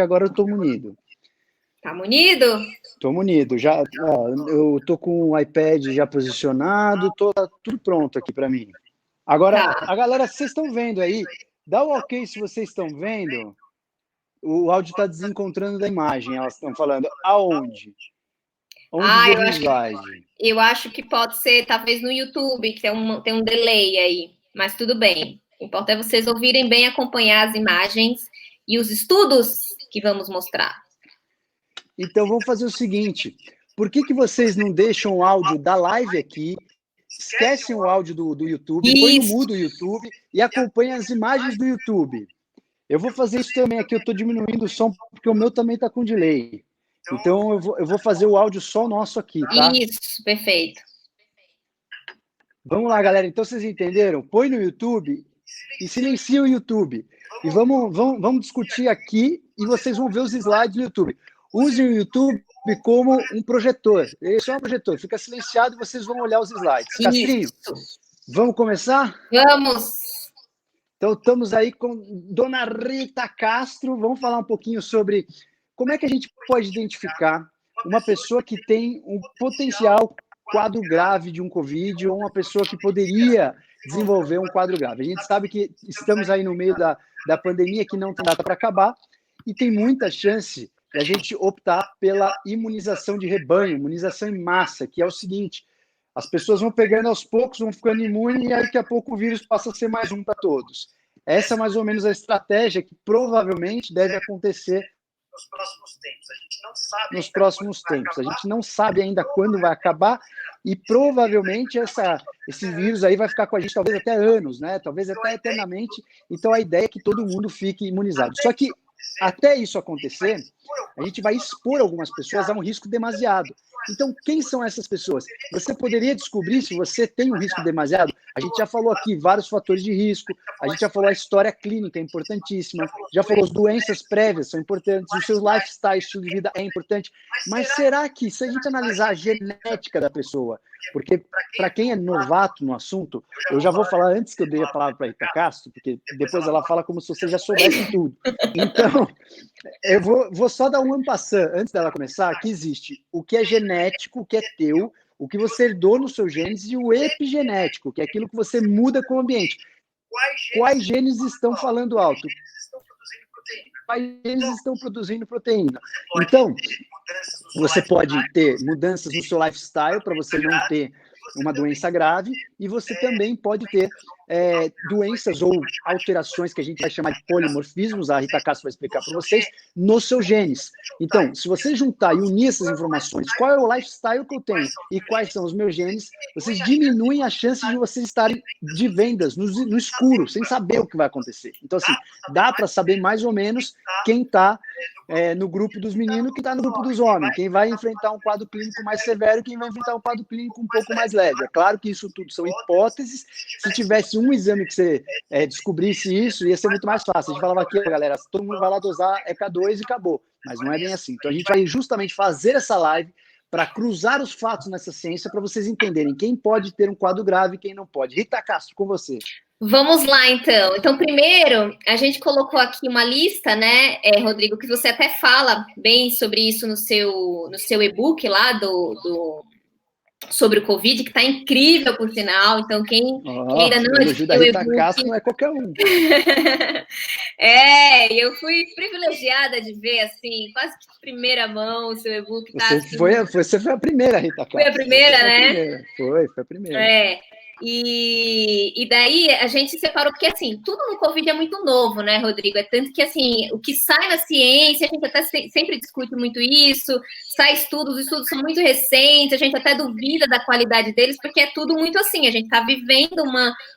agora eu tô munido. Tá munido? Tô munido. Já, ó, eu tô com o iPad já posicionado, tá tudo pronto aqui para mim. Agora, a galera, vocês estão vendo aí? Dá o ok se vocês estão vendo. O áudio está desencontrando da imagem, elas estão falando. Aonde? Onde ver o slide? Eu acho que pode ser, talvez, no YouTube, que tem um delay aí, mas tudo bem. O importante é vocês ouvirem bem, acompanhar as imagens e os estudos que vamos mostrar. Então, vamos fazer o seguinte. Por que vocês não deixam o áudio da live aqui, esquecem o áudio do YouTube, põe no mudo o YouTube e acompanhem as imagens do YouTube? Eu vou fazer isso também aqui, eu estou diminuindo o som, porque o meu também está com delay. Então, eu vou fazer o áudio só nosso aqui, tá? Isso, perfeito. Vamos lá, galera. Então, vocês entenderam? Põe no YouTube e silencia o YouTube. E vamos discutir aqui e vocês vão ver os slides do YouTube. Usem o YouTube como um projetor. Esse é um projetor. Fica silenciado e vocês vão olhar os slides. Castrinho, vamos começar? Vamos! Então, estamos aí com Dona Rita Castro. Vamos falar um pouquinho sobre como é que a gente pode identificar uma pessoa que tem um potencial quadro grave de um Covid ou uma pessoa que poderia desenvolver um quadro grave. A gente sabe que estamos aí no meio da pandemia, que não tem data para acabar, e tem muita chance de a gente optar pela imunização de rebanho, imunização em massa, que é o seguinte: as pessoas vão pegando aos poucos, vão ficando imunes, e aí daqui a pouco o vírus passa a ser mais um para todos. Essa é mais ou menos a estratégia que provavelmente deve acontecer nos próximos tempos. A gente não sabe ainda quando vai acabar, e provavelmente esse vírus aí vai ficar com a gente talvez até anos, né? Talvez até eternamente. Então a ideia é que todo mundo fique imunizado. Só que até isso acontecer, a gente vai expor algumas pessoas a um risco demasiado. Então, quem são essas pessoas? Você poderia descobrir se você tem um risco demasiado? A gente já falou aqui vários fatores de risco, a gente já falou a história clínica, é importantíssima, já falou as doenças prévias, são importantes, o seu lifestyle, estilo de vida é importante, mas será que, se a gente analisar a genética da pessoa, porque para quem é novato no assunto, eu já vou falar antes que eu dei a palavra para a Rita Castro, porque depois ela fala como se você já soubesse tudo. Então, eu vou só dar um passant antes dela começar, que existe o que é genético, o que é teu, o que você herdou nos seus genes, e o epigenético, que é aquilo que você muda com o ambiente. Quais genes estão falando alto? Quais genes estão produzindo proteína? Então, você pode ter mudanças no seu lifestyle para você não ter uma doença grave, e você também pode ter doenças ou alterações que a gente vai chamar de polimorfismos, a Rita Castro vai explicar para vocês, nos seus genes. Então, se você juntar e unir essas informações, qual é o lifestyle que eu tenho e quais são os meus genes, vocês diminuem a chance de vocês estarem de vendas no escuro, sem saber o que vai acontecer. Então, assim, dá para saber mais ou menos quem está no grupo dos meninos, quem está no grupo dos homens, quem vai enfrentar um quadro clínico mais severo, quem vai enfrentar um quadro clínico um pouco mais leve. É claro que isso tudo são hipóteses. Se tivesse um exame que você descobrisse isso, ia ser muito mais fácil. A gente falava aqui, galera, todo mundo vai lá dosar EK2 e acabou. Mas não é bem assim. Então a gente vai justamente fazer essa live para cruzar os fatos nessa ciência, para vocês entenderem quem pode ter um quadro grave e quem não pode. Rita Castro, com você. Vamos lá, então. Então, primeiro, a gente colocou aqui uma lista, né, Rodrigo, que você até fala bem sobre isso no seu e-book lá sobre o Covid, que está incrível, por sinal. Então, quem ainda não adquiriu o e-book... Castro não é qualquer um. Eu fui privilegiada de ver, assim, quase que de primeira mão o seu e-book. Tá, você foi a primeira, Rita Castro. Foi a primeira, né? Foi a primeira. E daí a gente separou, porque assim, tudo no Covid é muito novo, né, Rodrigo? É tanto que assim, o que sai na ciência, a gente até sempre discute muito isso, sai estudos, os estudos são muito recentes, a gente até duvida da qualidade deles, porque é tudo muito assim, a gente está vivendo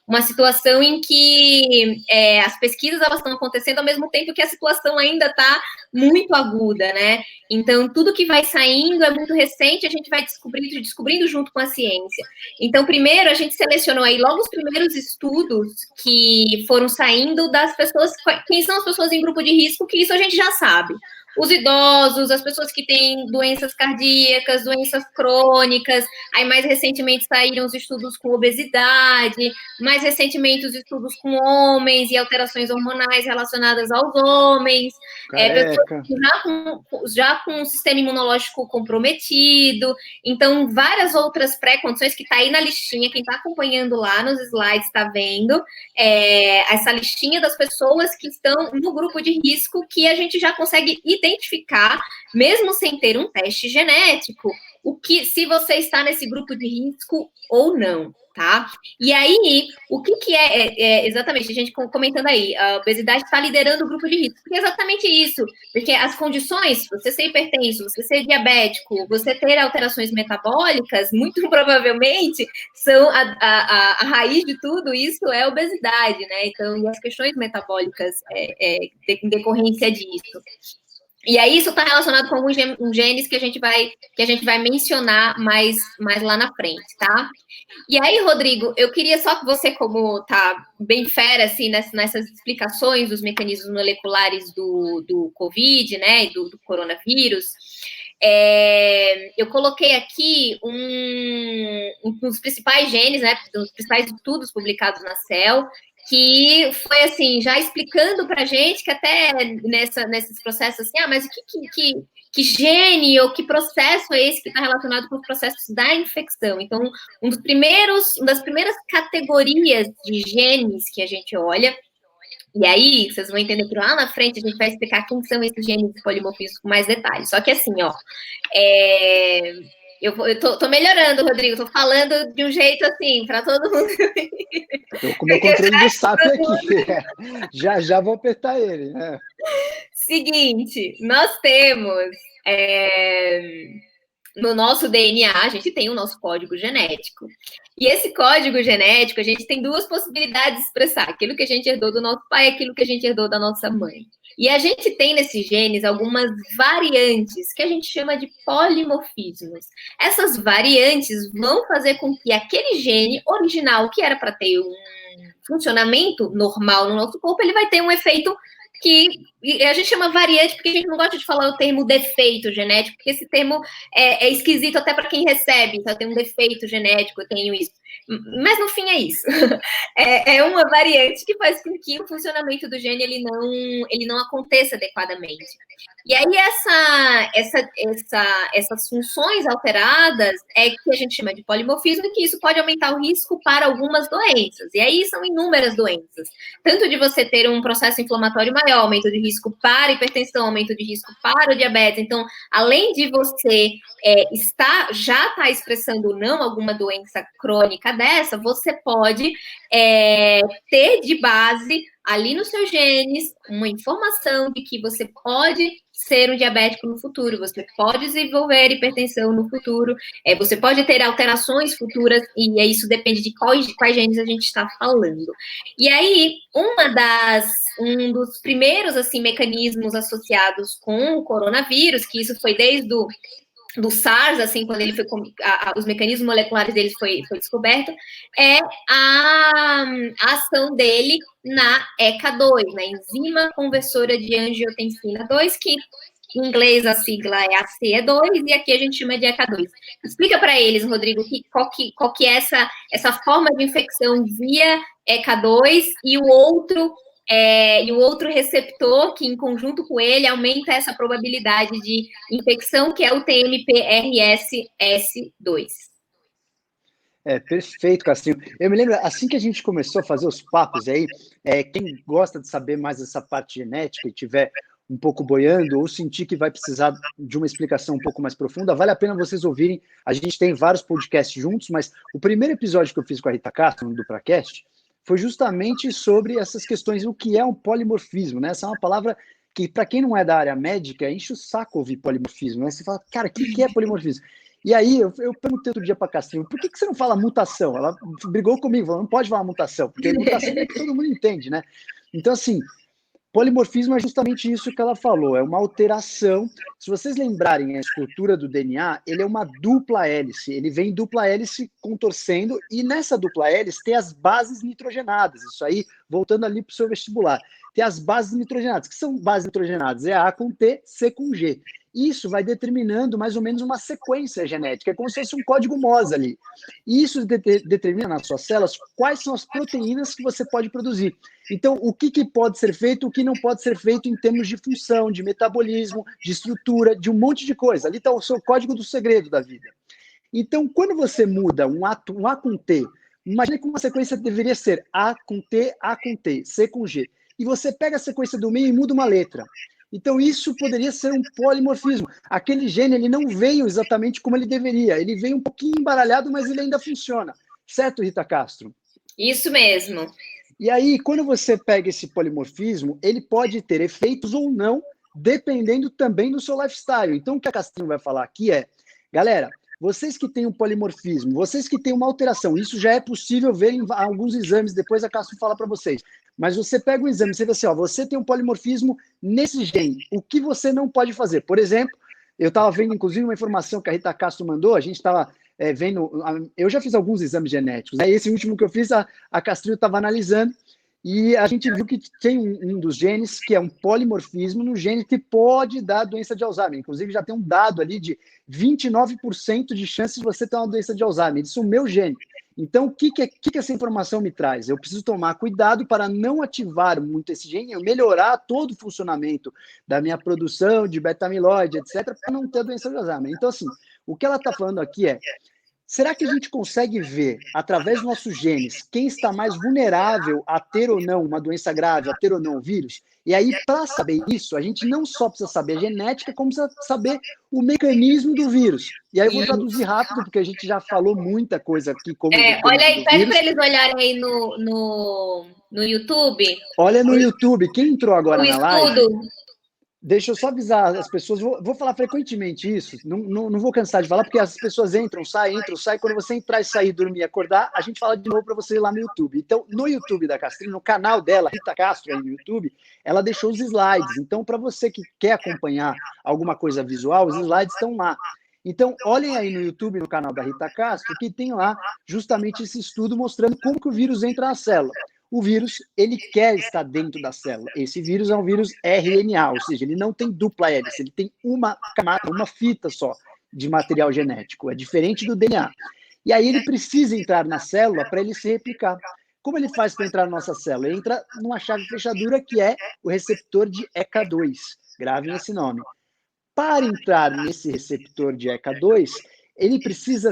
uma situação em que as pesquisas elas estão acontecendo ao mesmo tempo que a situação ainda está muito aguda, né? Então, tudo que vai saindo é muito recente, a gente vai descobrindo junto com a ciência. Então, primeiro, a gente selecionou aí logo os primeiros estudos que foram saindo das pessoas, quem são as pessoas em grupo de risco, que isso a gente já sabe. os idosos, as pessoas que têm doenças cardíacas, doenças crônicas. Aí, mais recentemente, saíram os estudos com obesidade, mais recentemente, os estudos com homens e alterações hormonais relacionadas aos homens, pessoas já com o sistema imunológico comprometido. Então, várias outras pré-condições que está aí na listinha, quem está acompanhando lá nos slides está vendo, essa listinha das pessoas que estão no grupo de risco, que a gente já consegue identificar, mesmo sem ter um teste genético, se você está nesse grupo de risco ou não, tá? E aí, o que é exatamente, a gente comentando aí, a obesidade está liderando o grupo de risco, porque é exatamente isso, porque as condições, você ser hipertenso, você ser diabético, você ter alterações metabólicas, muito provavelmente são a raiz de tudo isso é a obesidade, né? Então, e as questões metabólicas em decorrência disso. E aí isso está relacionado com alguns genes que a gente vai mencionar mais lá na frente, tá? E aí, Rodrigo, eu queria só que você, como tá bem fera, assim, nessas explicações dos mecanismos moleculares do Covid, né, do coronavírus, eu coloquei aqui um dos principais genes, né, dos principais estudos publicados na Cell, que foi, assim, já explicando para a gente que até nesses processos, assim, mas que gene ou que processo é esse que está relacionado com os processos da infecção? Então, uma das primeiras categorias de genes que a gente olha, e aí vocês vão entender que lá na frente a gente vai explicar quem são esses genes polimorfismos com mais detalhes. Só que assim, ó, eu tô melhorando, Rodrigo, tô falando de um jeito assim, para todo mundo. Tô com o meu controle do SAP aqui. Já vou apertar ele, né? Seguinte, nós temos no nosso DNA, a gente tem o nosso código genético. E esse código genético, a gente tem duas possibilidades de expressar: aquilo que a gente herdou do nosso pai e aquilo que a gente herdou da nossa mãe. E a gente tem nesses genes algumas variantes que a gente chama de polimorfismos. Essas variantes vão fazer com que aquele gene original, que era para ter um funcionamento normal no nosso corpo, ele vai ter um efeito que a gente chama variante, porque a gente não gosta de falar o termo defeito genético, porque esse termo é esquisito até para quem recebe. Então, eu tenho um defeito genético, eu tenho isso. Mas, no fim, é isso. É uma variante que faz com que o funcionamento do gene ele não aconteça adequadamente. E aí, essas funções alteradas é que a gente chama de polimorfismo, e que isso pode aumentar o risco para algumas doenças. E aí, são inúmeras doenças. Tanto de você ter um processo inflamatório maior, aumento de risco para hipertensão, aumento de risco para o diabetes. Então, além de você já estar expressando ou não alguma doença crônica dessa, você pode ter de base ali nos seus genes uma informação de que você pode ser um diabético no futuro, você pode desenvolver hipertensão no futuro, você pode ter alterações futuras, e isso depende de quais genes a gente está falando. E aí, um dos primeiros, assim, mecanismos associados com o coronavírus, que isso foi desde do SARS, assim, quando ele foi, os mecanismos moleculares dele foi descoberto, é a ação dele na ECA2, na enzima conversora de angiotensina 2, que em inglês a sigla é ACE2, e aqui a gente chama de ECA2. Explica para eles, Rodrigo, qual que é essa forma de infecção via ECA2 e o outro receptor que, em conjunto com ele, aumenta essa probabilidade de infecção, que é o TMPRSS2. Perfeito, Cassinho. Eu me lembro, assim que a gente começou a fazer os papos aí, quem gosta de saber mais dessa parte genética e tiver um pouco boiando, ou sentir que vai precisar de uma explicação um pouco mais profunda, vale a pena vocês ouvirem. A gente tem vários podcasts juntos, mas o primeiro episódio que eu fiz com a Rita Castro, no DupraCast, foi justamente sobre essas questões, o que é um polimorfismo, né? Essa é uma palavra que, para quem não é da área médica, enche o saco ouvir polimorfismo, né? Você fala, cara, o que é polimorfismo? E aí, eu perguntei outro dia para a Castrinho, por que você não fala mutação? Ela brigou comigo, falou, não pode falar mutação, porque mutação é que todo mundo entende, né? Então, assim, polimorfismo é justamente isso que ela falou, é uma alteração. Se vocês lembrarem a estrutura do DNA, ele é uma dupla hélice, ele vem dupla hélice contorcendo, e nessa dupla hélice tem as bases nitrogenadas, isso aí, voltando ali para o seu vestibular. ter as bases nitrogenadas. O que são bases nitrogenadas? É A com T, C com G. Isso vai determinando mais ou menos uma sequência genética, é como se fosse um código Morse ali. E isso determina nas suas células quais são as proteínas que você pode produzir. Então, o que pode ser feito, o que não pode ser feito em termos de função, de metabolismo, de estrutura, de um monte de coisa. Ali está o seu código do segredo da vida. Então, quando você muda um A com T, imagine que uma sequência deveria ser A com T, C com G. E você pega a sequência do meio e muda uma letra. Então, isso poderia ser um polimorfismo. Aquele gene ele não veio exatamente como ele deveria. Ele veio um pouquinho embaralhado, mas ele ainda funciona. Certo, Rita Castro? Isso mesmo. E aí, quando você pega esse polimorfismo, ele pode ter efeitos ou não, dependendo também do seu lifestyle. Então, o que a Castrinho vai falar aqui é, galera, vocês que têm um polimorfismo, vocês que têm uma alteração, isso já é possível ver em alguns exames, depois a Castro fala para vocês. Mas você pega um exame e você vê assim, ó, você tem um polimorfismo nesse gene, o que você não pode fazer? Por exemplo, eu estava vendo, inclusive, uma informação que a Rita Castro mandou, a gente estava vendo, eu já fiz alguns exames genéticos, né? Esse último que eu fiz, a Castrinho estava analisando, e a gente viu que tem um dos genes que é um polimorfismo no gene que pode dar doença de Alzheimer. Inclusive, já tem um dado ali de 29% de chances de você ter uma doença de Alzheimer. Isso é o meu gene. Então, o que essa informação me traz? Eu preciso tomar cuidado para não ativar muito esse gene, melhorar todo o funcionamento da minha produção de beta-amiloide, etc., para não ter doença de Alzheimer. Então, assim, o que ela está falando aqui é, será que a gente consegue ver, através dos nossos genes, quem está mais vulnerável a ter ou não uma doença grave, a ter ou não o vírus? E aí, para saber isso, a gente não só precisa saber a genética, como precisa saber o mecanismo do vírus. E aí eu vou traduzir rápido, porque a gente já falou muita coisa aqui. Como olha aí, pede para eles olharem aí no YouTube. Olha no YouTube, quem entrou agora na live... estudo. Deixa eu só avisar as pessoas, vou falar frequentemente isso, não vou cansar de falar, porque as pessoas entram, saem, quando você entrar e sair, dormir e acordar, a gente fala de novo para você ir lá no YouTube. Então, no YouTube da Castrinho, no canal dela, Rita Castro, aí no YouTube, ela deixou os slides. Então, para você que quer acompanhar alguma coisa visual, os slides estão lá. Então, olhem aí no YouTube, no canal da Rita Castro, que tem lá justamente esse estudo mostrando como que o vírus entra na célula. O vírus, ele quer estar dentro da célula. Esse vírus é um vírus RNA, ou seja, ele não tem dupla hélice, ele tem uma camada, uma fita só de material genético. É diferente do DNA. E aí ele precisa entrar na célula para ele se replicar. Como ele faz para entrar na nossa célula? Ele entra numa chave fechadura que é o receptor de ECA2. Gravem esse nome. Para entrar nesse receptor de ECA2, ele precisa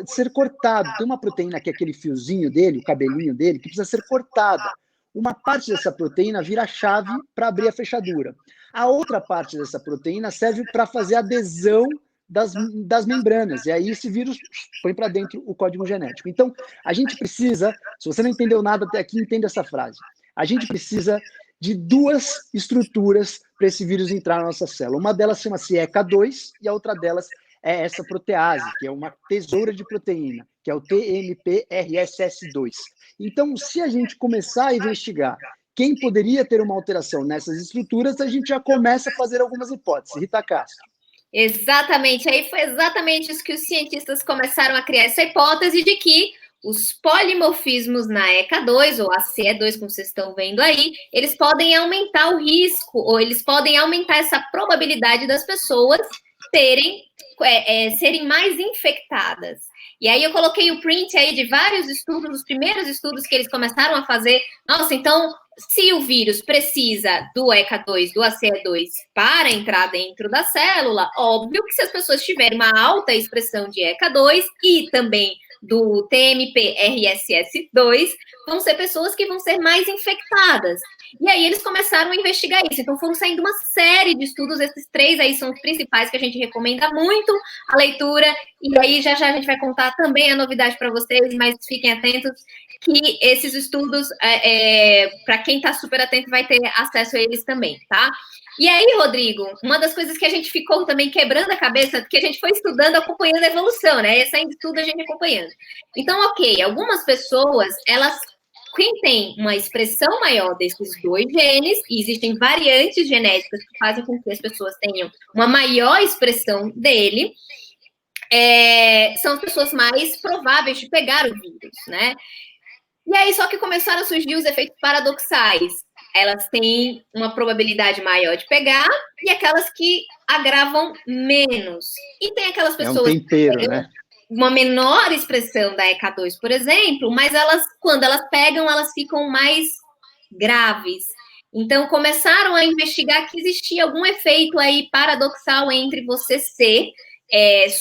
ser cortado. Tem uma proteína que é aquele fiozinho dele, o cabelinho dele, que precisa ser cortada. Uma parte dessa proteína vira a chave para abrir a fechadura. A outra parte dessa proteína serve para fazer a adesão das membranas. E aí esse vírus põe para dentro o código genético. Então, a gente precisa, se você não entendeu nada até aqui, entenda essa frase. A gente precisa de duas estruturas para esse vírus entrar na nossa célula. Uma delas chama-se ECA2 e a outra delas é essa protease, que é uma tesoura de proteína, que é o TMPRSS2. Então, se a gente começar a investigar quem poderia ter uma alteração nessas estruturas, a gente já começa a fazer algumas hipóteses. Rita Castro. Exatamente. Aí foi exatamente isso que os cientistas começaram a criar essa hipótese de que os polimorfismos na ECA2, ou ACE2, como vocês estão vendo aí, eles podem aumentar o risco, ou eles podem aumentar essa probabilidade das pessoas serem mais infectadas. E aí eu coloquei o print aí de vários estudos, os primeiros estudos que eles começaram a fazer. Nossa, então, se o vírus precisa do ECA2, do ACE2 para entrar dentro da célula, óbvio que se as pessoas tiverem uma alta expressão de ECA2 e também do TMPRSS2, vão ser pessoas que vão ser mais infectadas. E aí eles começaram a investigar isso. Então foram saindo uma série de estudos, esses 3 aí são os principais que a gente recomenda muito a leitura, e aí já a gente vai contar também a novidade para vocês, mas fiquem atentos que esses estudos, para quem está super atento, vai ter acesso a eles também, tá? E aí, Rodrigo, uma das coisas que a gente ficou também quebrando a cabeça, porque a gente foi estudando, acompanhando a evolução, né? Saindo de tudo, a gente acompanhando. Então, ok, algumas pessoas, quem tem uma expressão maior desses 2 genes, e existem variantes genéticas que fazem com que as pessoas tenham uma maior expressão dele, são as pessoas mais prováveis de pegar o vírus, né? E aí, só que começaram a surgir os efeitos paradoxais. elas têm uma probabilidade maior de pegar e aquelas que agravam menos. E tem aquelas pessoas um tempero, que né? Uma menor expressão da ECA2, por exemplo, mas quando elas pegam, elas ficam mais graves. Então, começaram a investigar que existia algum efeito aí paradoxal entre você ser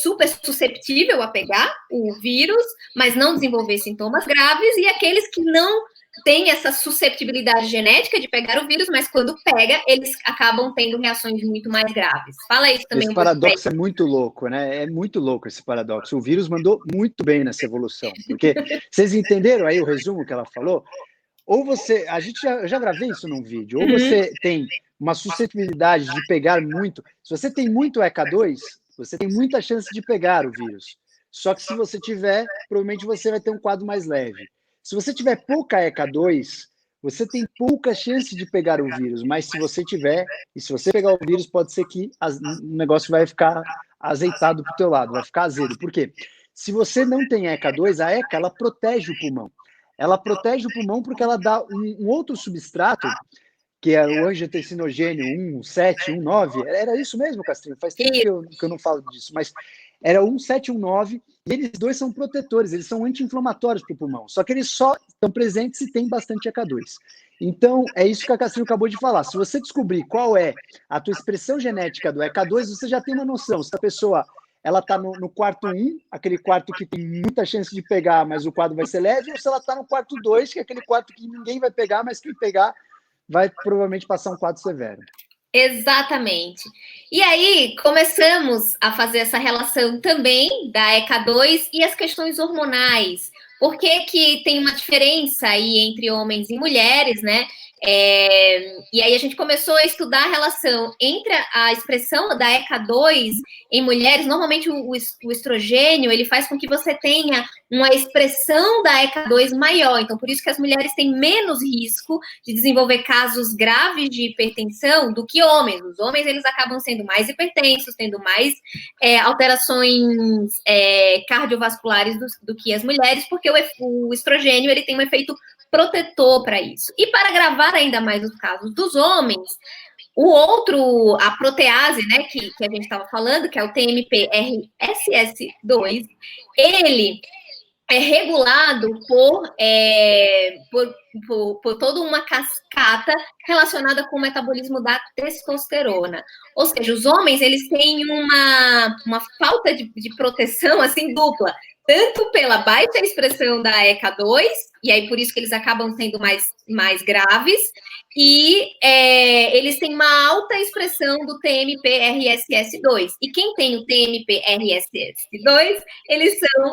super susceptível a pegar o vírus, mas não desenvolver sintomas graves, e aqueles que não têm essa susceptibilidade genética de pegar o vírus, mas quando pega, eles acabam tendo reações muito mais graves. Fala isso também. Esse paradoxo é muito louco, né? É muito louco esse paradoxo. O vírus mandou muito bem nessa evolução, porque vocês entenderam aí o resumo que ela falou? Ou você, eu já gravei isso num vídeo, ou você tem uma suscetibilidade de pegar muito. Se você tem muito ECA2, você tem muita chance de pegar o vírus. Só que se você tiver, provavelmente você vai ter um quadro mais leve. Se você tiver pouca ECA2, você tem pouca chance de pegar o vírus, mas se você tiver, e se você pegar o vírus, pode ser que o negócio vai ficar azeitado para o teu lado, vai ficar azedo. Por quê? Se você não tem ECA2, a ECA, ela protege o pulmão. Ela protege o pulmão porque ela dá um outro substrato, que é o angiotensinogênio 1719. Era isso mesmo, Castrinho? Faz tempo que eu não falo disso, mas era 1719, e eles dois são protetores, eles são anti-inflamatórios para o pulmão, só que eles só estão presentes se tem bastante ECA2. Então, é isso que a Castrinho acabou de falar. Se você descobrir qual é a tua expressão genética do ECA2, você já tem uma noção. Se a pessoa ela está no quarto 1, aquele quarto que tem muita chance de pegar, mas o quadro vai ser leve, ou se ela está no quarto 2, que é aquele quarto que ninguém vai pegar, mas quem pegar vai provavelmente passar um quadro severo. Exatamente. E aí, começamos a fazer essa relação também da ECA2 e as questões hormonais. Por que tem uma diferença aí entre homens e mulheres, né? E aí a gente começou a estudar a relação entre a expressão da ECA2 em mulheres. Normalmente o estrogênio, ele faz com que você tenha uma expressão da ECA2 maior. Então, por isso que as mulheres têm menos risco de desenvolver casos graves de hipertensão do que homens. Os homens, eles acabam sendo mais hipertensos, tendo mais alterações cardiovasculares do que as mulheres, porque o estrogênio, ele tem um efeito protetor para isso. E para agravar ainda mais os casos dos homens, a protease, né, que a gente estava falando, que é o TMP-RSS2, ele é regulado por toda uma cascata relacionada com o metabolismo da testosterona. Ou seja, os homens, eles têm uma falta de proteção, assim, dupla, tanto pela baixa expressão da ECA2, e aí por isso que eles acabam sendo mais graves, e eles têm uma alta expressão do TMP-RSS2. E quem tem o TMP-RSS2,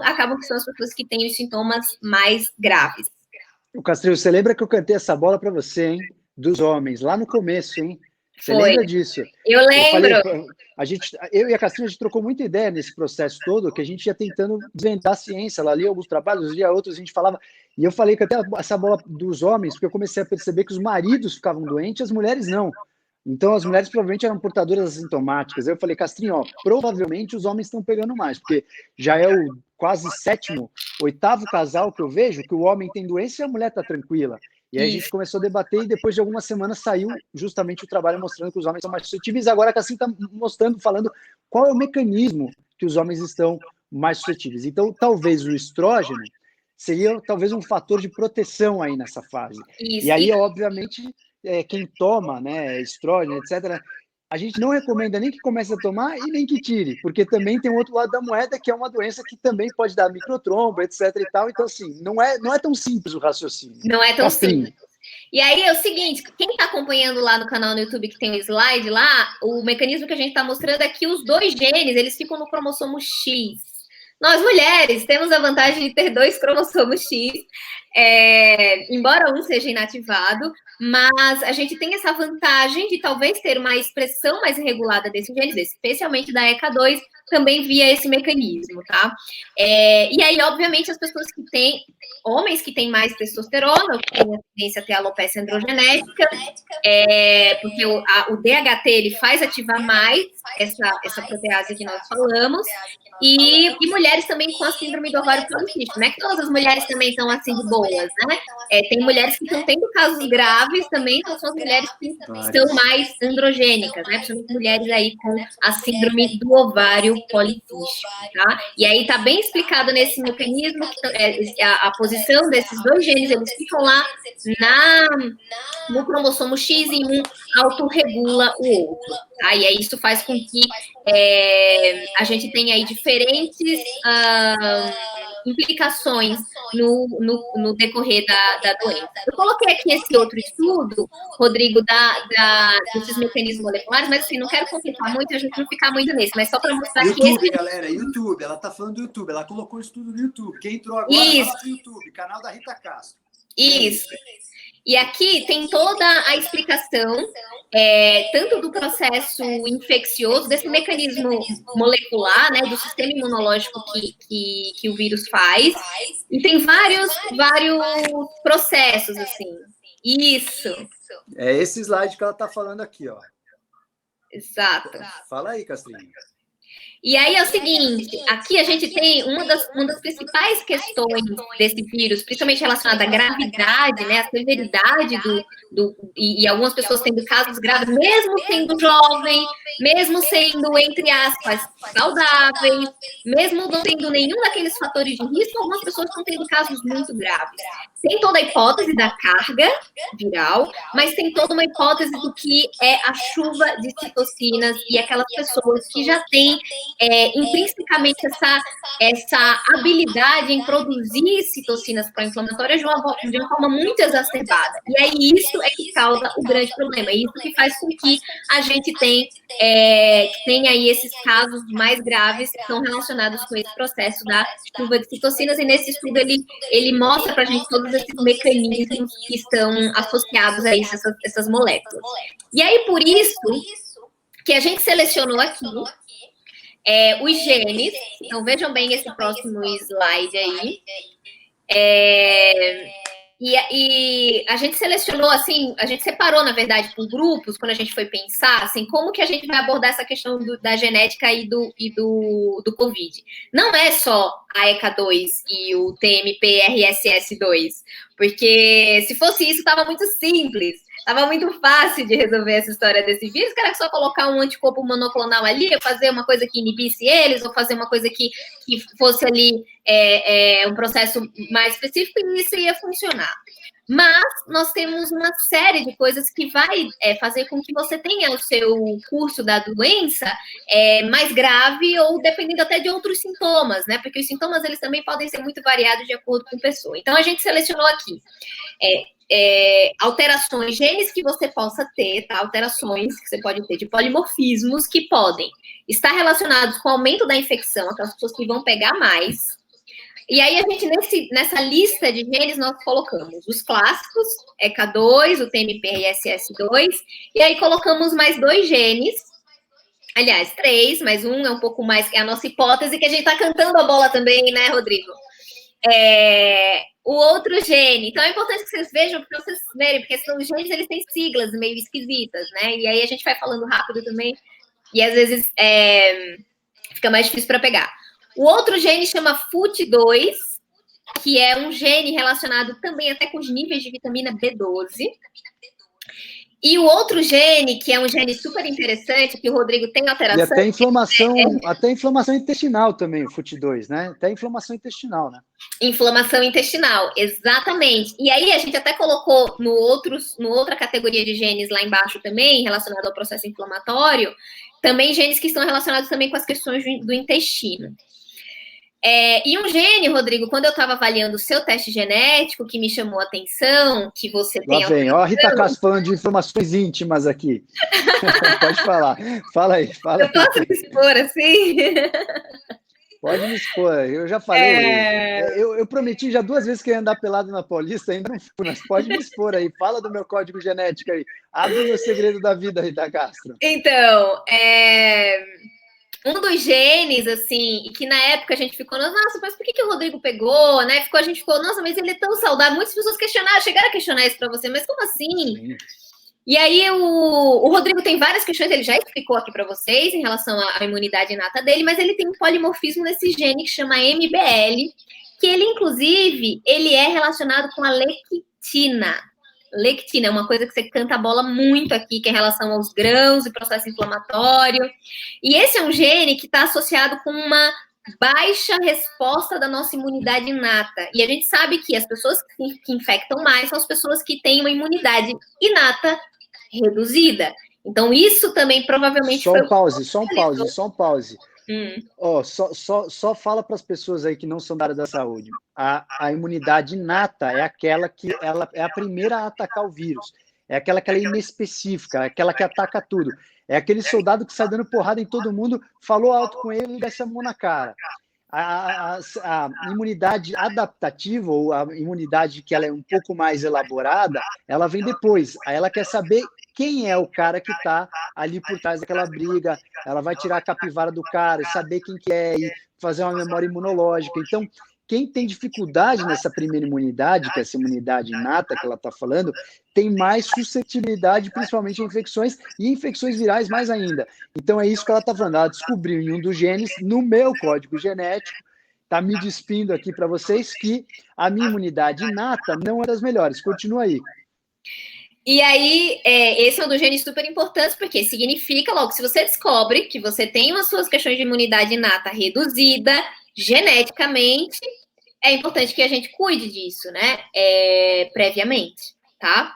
acabam que são as pessoas que têm os sintomas mais graves. O Castrinho, você lembra que eu cantei essa bola para você, hein? Dos homens, lá no começo, hein? Você lembra disso? Eu lembro. Eu e a Castrinha, a gente trocou muita ideia nesse processo todo, que a gente ia tentando desvendar a ciência. Ela lia alguns trabalhos, lia outros, a gente falava. E eu falei que até essa bola dos homens, porque eu comecei a perceber que os maridos ficavam doentes, as mulheres não. Então, as mulheres provavelmente eram portadoras assintomáticas. Eu falei, Castrinho, ó, provavelmente os homens estão pegando mais, porque já é o quase 7º, 8º casal que eu vejo que o homem tem doença e a mulher está tranquila. E aí a gente começou a debater e depois de algumas semanas saiu justamente o trabalho mostrando que os homens são mais suscetíveis. Agora a Cassim está mostrando, falando qual é o mecanismo que os homens estão mais suscetíveis. Então, talvez o estrógeno seria talvez um fator de proteção aí nessa fase. Isso. E aí, obviamente, quem toma, né, estrógeno, etc., a gente não recomenda nem que comece a tomar e nem que tire, porque também tem o outro lado da moeda, que é uma doença que também pode dar microtrombo, etc. e tal. Então, assim, não é tão simples o raciocínio. Não é tão simples. E aí é o seguinte, quem está acompanhando lá no canal no YouTube, que tem um slide lá, o mecanismo que a gente está mostrando é que os 2 genes, eles ficam no cromossomo X. Nós, mulheres, temos a vantagem de ter 2 cromossomos X, embora um seja inativado, mas a gente tem essa vantagem de talvez ter uma expressão mais regulada desses genes, especialmente da ECA2, também via esse mecanismo, tá? E aí, obviamente, as pessoas que têm, homens que têm mais testosterona, que têm a tendência a ter alopecia androgenética, porque o DHT, ele faz ativar mais essa protease que nós falamos, e mulheres também com a síndrome do ovário policístico, não é que todas as mulheres também estão assim de boa, pessoas, né? Tem mulheres que estão tendo casos graves também, então são as mulheres que estão mais androgênicas, né? Principalmente mulheres aí com a síndrome do ovário policístico, tá? E aí tá bem explicado nesse mecanismo que a posição desses dois genes, eles ficam lá no cromossomo X e um autorregula o outro. Tá? E aí isso faz com que a gente tenha aí diferentes implicações no decorrer da doença. Eu coloquei aqui esse outro estudo, Rodrigo, desses mecanismos moleculares, mas assim, não quero complicar muito, a gente não ficar muito nesse, mas só para mostrar YouTube, que galera, YouTube, ela está falando do YouTube, ela colocou o estudo no YouTube. Quem entrou agora, vai lá pro YouTube, canal da Rita Castro. Isso. E aqui tem toda a explicação, tanto do processo infeccioso, desse mecanismo molecular, né, do sistema imunológico que o vírus faz, e tem vários processos, assim. Isso. É esse slide que ela está falando aqui, ó. Exato. Fala aí, Castrinha. E aí é o seguinte, aqui a gente tem uma das principais questões desse vírus, principalmente relacionada à gravidade, né, à severidade e algumas pessoas tendo casos graves, mesmo sendo jovem, mesmo sendo, entre aspas, saudáveis, mesmo não tendo nenhum daqueles fatores de risco, algumas pessoas estão tendo casos muito graves. Tem toda a hipótese da carga viral, mas tem toda uma hipótese do que é a chuva de citocinas e aquelas pessoas que já têm intrinsecamente essa habilidade em produzir citocinas pró-inflamatórias de uma forma muito exacerbada. E aí isso é que causa o grande problema. É isso que faz com que a gente tenha aí esses casos mais graves que estão relacionados com esse processo da chuva de citocinas. E nesse estudo ele mostra para a gente todos esses mecanismos que estão associados a isso, essas moléculas. E aí, por isso que a gente selecionou aqui os genes. Então, vejam bem esse próximo slide aí. E a gente selecionou, assim, a gente separou, na verdade, por grupos, quando a gente foi pensar, assim, como que a gente vai abordar essa questão da genética e do Covid. Não é só a ECA2 e o TMP-RSS2, porque se fosse isso, estava muito simples. Tava muito fácil de resolver essa história desse vírus, que era só colocar um anticorpo monoclonal ali, fazer uma coisa que inibisse eles, ou fazer uma coisa que fosse ali um processo mais específico, e isso ia funcionar. Mas nós temos uma série de coisas que vai fazer com que você tenha o seu curso da doença mais grave, ou dependendo até de outros sintomas, né? Porque os sintomas, eles também podem ser muito variados de acordo com a pessoa. Então, a gente selecionou aqui alterações, genes que você possa ter, tá? Alterações que você pode ter de polimorfismos que podem estar relacionados com o aumento da infecção, aquelas pessoas que vão pegar mais. E aí, a gente, nessa lista de genes, nós colocamos os clássicos, ECA2, o TMP-RSS2, e aí colocamos mais 2 genes, aliás, 3, mas um é um pouco mais, é a nossa hipótese, que a gente tá cantando a bola também, né, Rodrigo? O outro gene. Então, é importante que vocês vejam, para vocês verem, porque os genes, eles têm siglas meio esquisitas, né? E aí a gente vai falando rápido também, e às vezes fica mais difícil para pegar. O outro gene chama FUT2, que é um gene relacionado também até com os níveis de vitamina B12. E o outro gene, que é um gene super interessante, que o Rodrigo tem alteração... E até inflamação intestinal também, o FUT2, né? Até inflamação intestinal, né? Inflamação intestinal, exatamente. E aí a gente até colocou no outra categoria de genes lá embaixo também, relacionado ao processo inflamatório, também genes que estão relacionados também com as questões do intestino. E um gene, Rodrigo, quando eu estava avaliando o seu teste genético, que me chamou a atenção, que você tem... Lá vem, ó, a Rita Castro falando de informações íntimas aqui. Pode falar. Fala aí, fala aí. Eu posso me expor assim? Pode me expor, eu já falei. Eu prometi já 2 vezes que ia andar pelado na Paulista, ainda não fui, mas pode me expor aí. Fala do meu código genético aí. Abre o meu segredo da vida, Rita Castro. Então, um dos genes, assim, e que na época a gente ficou, nossa, mas por que o Rodrigo pegou, né? A gente ficou, nossa, mas ele é tão saudável. Muitas pessoas chegaram a questionar isso para você, mas como assim? Sim. E aí o Rodrigo tem várias questões, ele já explicou aqui para vocês em relação à imunidade inata dele, mas ele tem um polimorfismo nesse gene que chama MBL, que ele, inclusive, ele é relacionado com a lectina. Lectina é uma coisa que você canta a bola muito aqui, que é em relação aos grãos e processo inflamatório. E esse é um gene que está associado com uma baixa resposta da nossa imunidade inata. E a gente sabe que as pessoas que infectam mais são as pessoas que têm uma imunidade inata reduzida. Então, isso também provavelmente Só um pause. Só fala para as pessoas aí que não são da área da saúde. A imunidade inata é aquela que ela é a primeira a atacar o vírus. É aquela que ela é inespecífica, é aquela que ataca tudo. É aquele soldado que sai dando porrada em todo mundo, falou alto com ele e desce a mão na cara. A imunidade adaptativa, ou a imunidade que ela é um pouco mais elaborada, ela vem depois. Aí ela quer saber quem é o cara que está ali por trás daquela briga, ela vai tirar a capivara do cara, saber quem que é e fazer uma memória imunológica. Então, quem tem dificuldade nessa primeira imunidade, que é essa imunidade inata que ela está falando, tem mais suscetibilidade, principalmente a infecções, e infecções virais mais ainda. Então, é isso que ela está falando. Ela descobriu em um dos genes, no meu código genético, está me despindo aqui para vocês, que a minha imunidade inata não é das melhores. Continua aí. E aí, esse é um dos genes super importantes, porque significa, logo, se você descobre que você tem as suas questões de imunidade inata reduzida, geneticamente, é importante que a gente cuide disso, né? Previamente, tá?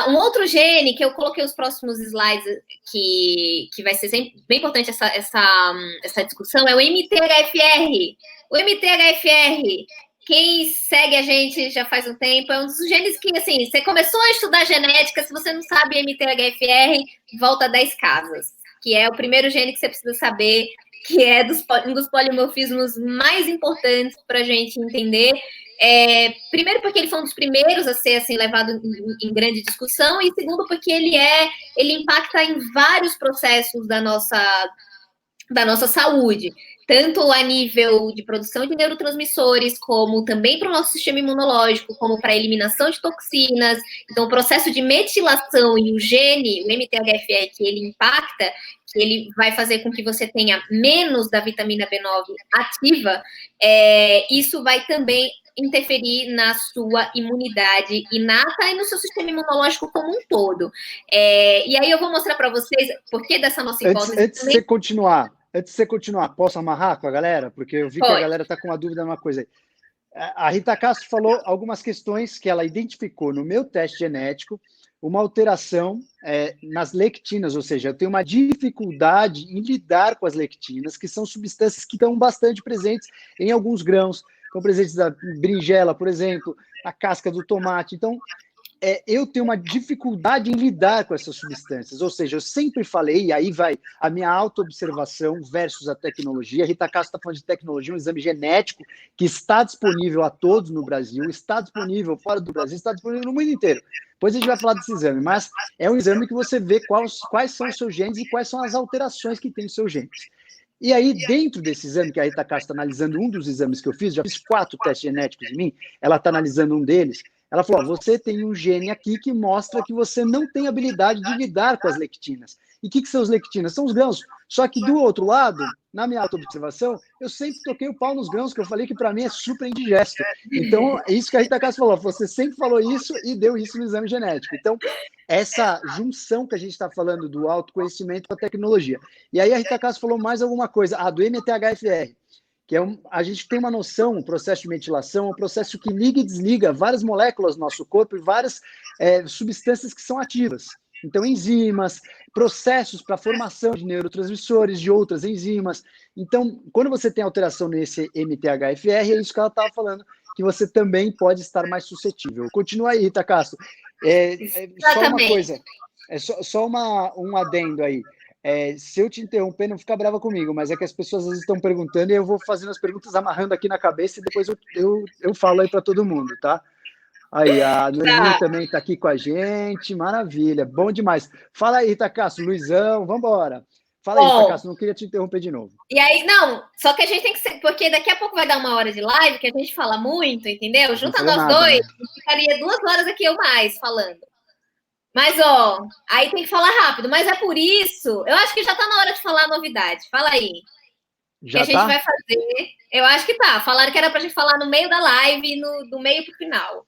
Um outro gene, que eu coloquei os próximos slides, que vai ser sempre bem importante essa discussão, é o MTHFR. O MTHFR, quem segue a gente já faz um tempo, é um dos genes que, assim, você começou a estudar genética, se você não sabe MTHFR, volta 10 casas, que é o primeiro gene que você precisa saber, que é um dos polimorfismos mais importantes para a gente entender. Primeiro porque ele foi um dos primeiros a ser assim, levado em grande discussão, e segundo porque ele impacta em vários processos da nossa saúde, tanto a nível de produção de neurotransmissores, como também para o nosso sistema imunológico, como para a eliminação de toxinas. Então, o processo de metilação e o gene, o MTHFR, que ele impacta, que ele vai fazer com que você tenha menos da vitamina B9 ativa, isso vai também interferir na sua imunidade inata e no seu sistema imunológico como um todo. E aí eu vou mostrar para vocês por que dessa nossa hipótese. Antes de você continuar, posso amarrar com a galera? Porque eu vi que a galera está com uma dúvida numa coisa aí. A Rita Castro falou algumas questões que ela identificou no meu teste genético, uma alteração nas lectinas, ou seja, eu tenho uma dificuldade em lidar com as lectinas, que são substâncias que estão bastante presentes em alguns grãos, estão presentes na berinjela, por exemplo, na casca do tomate. Então, eu tenho uma dificuldade em lidar com essas substâncias, ou seja, eu sempre falei, e aí vai a minha auto-observação versus a tecnologia. A Rita Castro está falando de tecnologia, um exame genético que está disponível a todos no Brasil, está disponível fora do Brasil, está disponível no mundo inteiro. Depois a gente vai falar desse exame, mas é um exame que você vê quais são os seus genes e quais são as alterações que tem os seus genes. E aí, dentro desse exame, que a Rita Castro está analisando um dos exames que eu fiz, já fiz 4 testes genéticos em mim, ela está analisando um deles. Ela falou, você tem um gene aqui que mostra que você não tem habilidade de lidar com as lectinas. E o que são as lectinas? São os grãos. Só que do outro lado, na minha auto-observação, eu sempre toquei o pau nos grãos, que eu falei que para mim é super indigesto. Então, é isso que a Rita Castro falou. Você sempre falou isso e deu isso no exame genético. Então, essa junção que a gente está falando do autoconhecimento com a tecnologia. E aí a Rita Castro falou mais alguma coisa, do MTHFR. Que a gente tem uma noção, um processo de metilação, um processo que liga e desliga várias moléculas do nosso corpo e várias substâncias que são ativas. Então, enzimas, processos para formação de neurotransmissores, de outras enzimas. Então, quando você tem alteração nesse MTHFR, é isso que ela estava falando, que você também pode estar mais suscetível. Continua aí, Rita Castro. Só uma coisa, só um adendo aí. Se eu te interromper, não fica brava comigo, mas é que as pessoas às vezes estão perguntando e eu vou fazendo as perguntas amarrando aqui na cabeça e depois eu falo aí para todo mundo, tá? Aí, a Noemi também está aqui com a gente, maravilha, bom demais. Fala aí, Rita Castro, Luizão, vamos embora. Fala aí, Rita Castro, não queria te interromper de novo. E aí, não, só que a gente tem que ser, porque daqui a pouco vai dar 1 hora de live, que a gente fala muito, entendeu? Junta nós dois, ficaria 2 horas aqui ou mais falando. Mas, ó, aí tem que falar rápido. Mas é por isso, eu acho que já tá na hora de falar a novidade. Fala aí. Que a Já gente tá? vai fazer. Eu acho que tá. Falaram que era pra gente falar no meio da live, do meio pro final.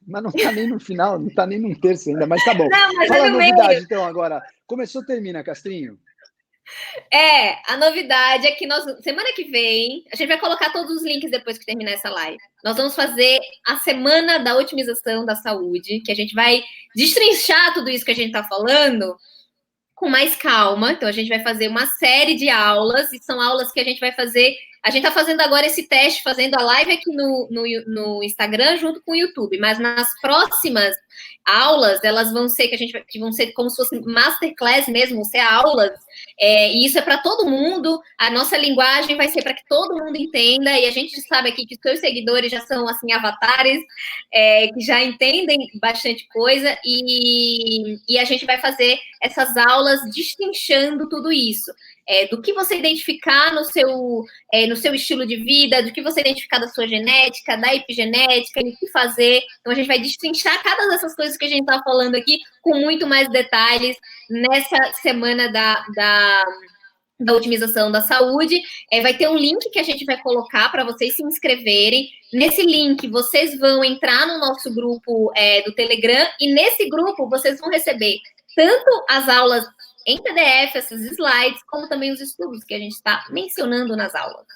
Mas não tá nem no final, não tá nem no terço ainda, mas tá bom. Não, mas Fala é a no meio. novidade, então, agora. Começou, termina, Castrinho. A novidade é que semana que vem, a gente vai colocar todos os links depois que terminar essa live. Nós vamos fazer a semana da otimização da saúde, que a gente vai destrinchar tudo isso que a gente está falando com mais calma. Então, a gente vai fazer uma série de aulas, e são aulas que a gente vai fazer. A gente está fazendo agora esse teste, fazendo a live aqui no Instagram junto com o YouTube, mas nas próximas aulas, elas vão ser que vão ser como se fosse masterclass mesmo, vão ser aulas, e isso é para todo mundo. A nossa linguagem vai ser para que todo mundo entenda, e a gente sabe aqui que os seus seguidores já são assim avatares, que já entendem bastante coisa, e a gente vai fazer essas aulas destrinchando tudo isso. Do que você identificar no seu estilo de vida, do que você identificar da sua genética, da epigenética, e o que fazer. Então, a gente vai destrinchar cada dessas coisas que a gente está falando aqui com muito mais detalhes nessa semana da otimização da saúde. Vai ter um link que a gente vai colocar para vocês se inscreverem. Nesse link, vocês vão entrar no nosso grupo do Telegram, e nesse grupo vocês vão receber tanto as aulas em PDF, esses slides, como também os estudos que a gente está mencionando nas aulas.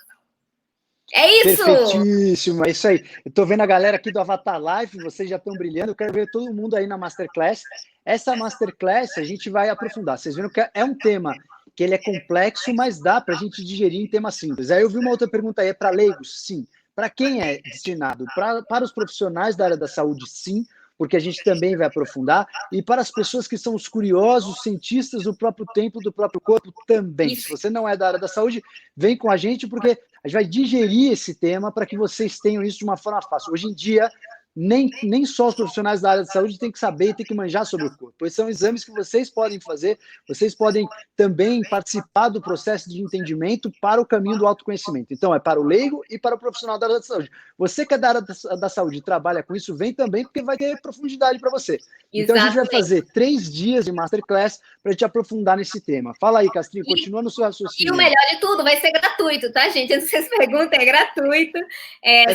É isso! Perfeitíssimo, é isso aí. Eu estou vendo a galera aqui do Avatar Live, vocês já estão brilhando, eu quero ver todo mundo aí na Masterclass. Essa Masterclass a gente vai aprofundar. Vocês viram que é um tema que ele é complexo, mas dá para a gente digerir em tema simples. Aí eu vi uma outra pergunta aí, é para leigos? Sim. Para quem é destinado? Para os profissionais da área da saúde, sim, porque a gente também vai aprofundar, e para as pessoas que são os curiosos, cientistas do próprio tempo, do próprio corpo, também. Se você não é da área da saúde, vem com a gente, porque a gente vai digerir esse tema para que vocês tenham isso de uma forma fácil. Hoje em dia, nem só os profissionais da área de saúde têm que saber e têm que manjar sobre o corpo, pois são exames que vocês podem fazer, vocês podem também participar do processo de entendimento para o caminho do autoconhecimento. Então, é para o leigo e para o profissional da área da saúde. Você que é da área da saúde e trabalha com isso, vem também, porque vai ter profundidade para você. Então, a gente vai fazer 3 dias de Masterclass para a gente aprofundar nesse tema. Fala aí, Castrinho, continua no seu raciocínio. E o melhor de tudo, vai ser gratuito, tá, gente? Antes que vocês perguntem, é gratuito.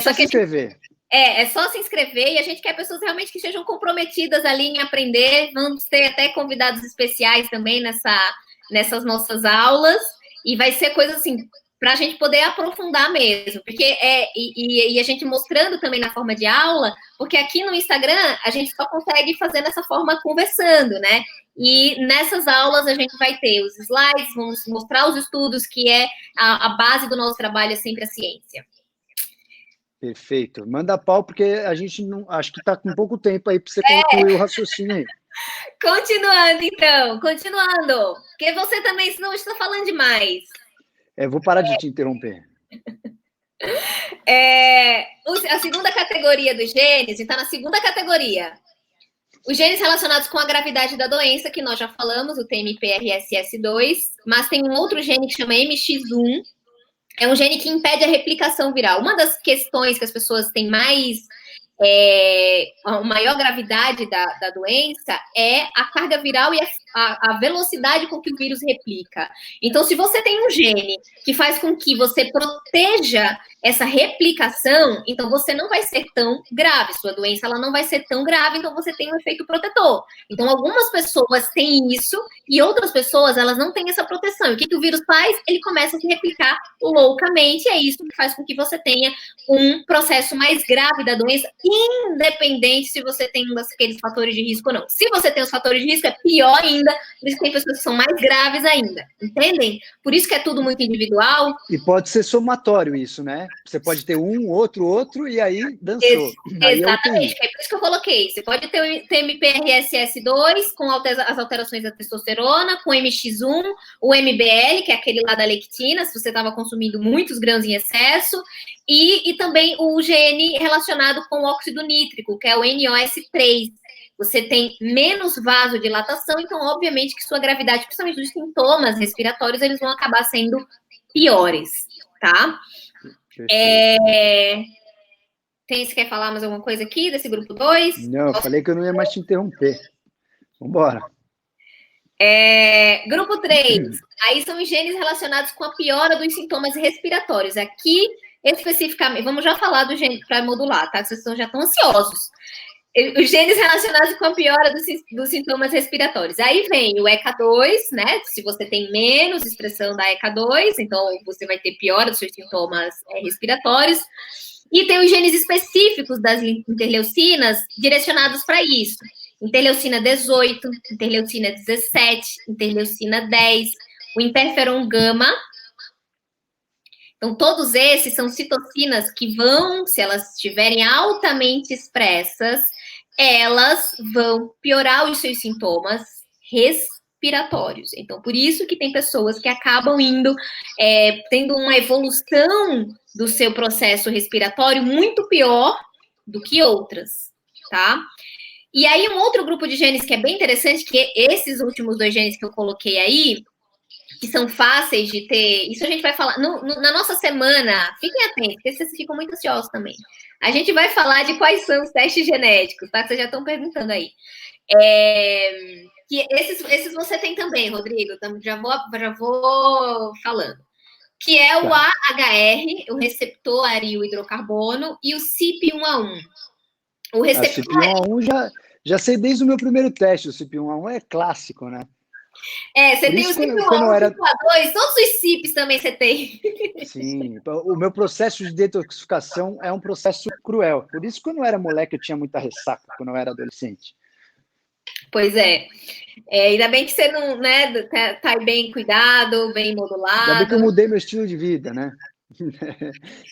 Só se inscrever. É só se inscrever, e a gente quer pessoas realmente que estejam comprometidas ali em aprender. Vamos ter até convidados especiais também nessas nossas aulas, e vai ser coisa assim, para a gente poder aprofundar mesmo, porque e a gente mostrando também na forma de aula, porque aqui no Instagram a gente só consegue fazer dessa forma conversando, né? E nessas aulas a gente vai ter os slides, vamos mostrar os estudos, que é a base do nosso trabalho, é sempre a ciência. Perfeito. Manda pau, porque a gente não. Acho que está com pouco tempo aí para você concluir o raciocínio aí. Continuando, então. Continuando. Porque você também, senão está falando demais. Vou parar de te interromper. A segunda categoria dos genes, está na segunda categoria. Os genes relacionados com a gravidade da doença, que nós já falamos, o TMPRSS2, mas tem um outro gene que chama MX1. É um gene que impede a replicação viral. Uma das questões que as pessoas têm a maior gravidade da doença é a carga viral e a velocidade com que o vírus replica. Então, se você tem um gene que faz com que você proteja essa replicação, então você não vai ser tão grave. Sua doença ela não vai ser tão grave, então você tem um efeito protetor. Então, algumas pessoas têm isso e outras pessoas, elas não têm essa proteção. E o que o vírus faz? Ele começa a se replicar loucamente, e é isso que faz com que você tenha um processo mais grave da doença, independente se você tem um daqueles fatores de risco ou não. Se você tem os fatores de risco, é pior ainda, por isso que tem pessoas que são mais graves ainda, entendem? Por isso que é tudo muito individual. E pode ser somatório isso, né? Você pode ter um, outro, e aí dançou. Exatamente, é por isso que eu coloquei. Você pode ter o TMPRSS2 com as alterações da testosterona, com o MX1, o MBL, que é aquele lá da lectina, se você estava consumindo muitos grãos em excesso, e também o gene relacionado com o óxido nítrico, que é o NOS3. Você tem menos vasodilatação, então, obviamente, que sua gravidade, principalmente os sintomas respiratórios, eles vão acabar sendo piores, tá? Você quer falar mais alguma coisa aqui desse grupo 2? Não, eu falei que eu não ia mais te interromper. Vambora. Grupo 3, aí são os genes relacionados com a piora dos sintomas respiratórios. Aqui, especificamente, vamos já falar do gene para modular, tá? Vocês já estão ansiosos. Os genes relacionados com a piora dos sintomas respiratórios. Aí vem o ECA2, né? Se você tem menos expressão da ECA2, então você vai ter piora dos seus sintomas respiratórios. E tem os genes específicos das interleucinas direcionados para isso. Interleucina 18, interleucina 17, interleucina 10, o interferon gama. Então, todos esses são citocinas que vão, se elas estiverem altamente expressas, elas vão piorar os seus sintomas respiratórios. Então, por isso que tem pessoas que acabam tendo uma evolução do seu processo respiratório muito pior do que outras, tá? E aí, um outro grupo de genes que é bem interessante, que esses últimos 2 genes que eu coloquei aí, que são fáceis de ter, isso a gente vai falar na nossa semana, fiquem atentos, porque vocês ficam muito ansiosos também. A gente vai falar de quais são os testes genéticos, tá? Que vocês já estão perguntando aí. Que esses você tem também, Rodrigo, já vou falando. Que é o AHR, o receptor aril hidrocarbono, e o CYP1A1. O receptor CYP1A1 já sei desde o meu primeiro teste, o CYP1A1 é clássico, né? Você tem o CYP1A1, o CYP2, todos os CIPs também você tem. Sim, o meu processo de detoxificação é um processo cruel. Por isso, quando eu era moleque, eu tinha muita ressaca, quando eu era adolescente. Pois é. Ainda bem que você não, né, tá bem cuidado, bem modulado. Ainda bem que eu mudei meu estilo de vida, né?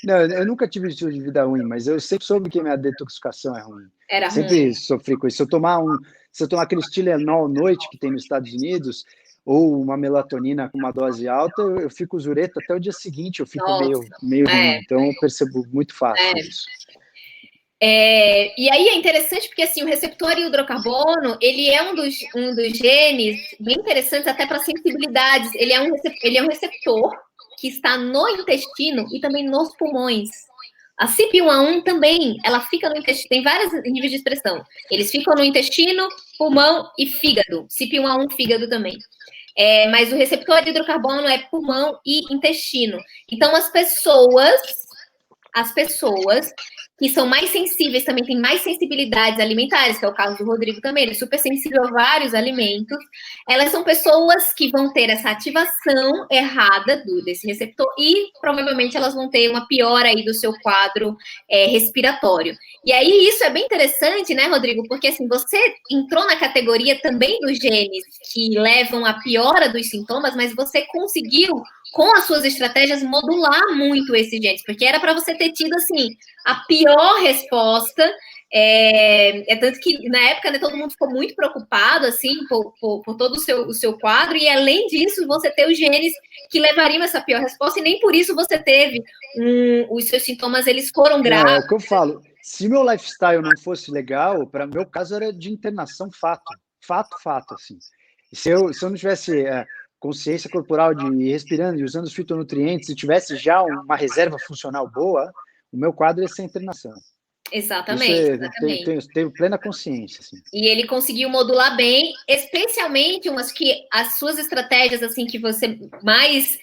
Não, eu nunca tive um estilo de vida ruim, mas eu sempre soube que minha detoxificação é ruim. Era sempre ruim. Sofri com isso. Se eu tomar aquele Tylenol à noite que tem nos Estados Unidos, ou uma melatonina com uma dose alta, eu fico zureta até o dia seguinte, eu fico meio ruim. Então eu percebo muito fácil isso. E aí é interessante porque assim, o receptor hidrocarbono, ele é um dos genes bem interessantes até para sensibilidades. Ele é um receptor que está no intestino e também nos pulmões. A CYP1A1 também, ela fica no intestino, tem vários níveis de expressão. Eles ficam no intestino, pulmão e fígado. CYP1A1, fígado também. Mas o receptor de hidrocarbono é pulmão e intestino. Então, as pessoas que são mais sensíveis, também têm mais sensibilidades alimentares, que é o caso do Rodrigo também, ele é super sensível a vários alimentos, elas são pessoas que vão ter essa ativação errada desse receptor e provavelmente elas vão ter uma piora aí do seu quadro respiratório. E aí isso é bem interessante, né, Rodrigo? Porque assim, você entrou na categoria também dos genes que levam à piora dos sintomas, mas você conseguiu, com as suas estratégias, modular muito esses genes, porque era para você ter tido, assim, a pior resposta, tanto que, na época, né, todo mundo ficou muito preocupado, assim, por todo o seu quadro, e, além disso, você ter os genes que levariam essa pior resposta, e nem por isso você teve os seus sintomas, eles foram graves. É o que eu falo, se meu lifestyle não fosse legal, para meu caso era de internação fato, assim. Se eu não tivesse consciência corporal de ir respirando e usando os fitonutrientes e tivesse já uma reserva funcional boa, o meu quadro ia ser internação. Exatamente. Tenho plena consciência. Assim. E ele conseguiu modular bem, especialmente umas que as suas estratégias, assim, que você mais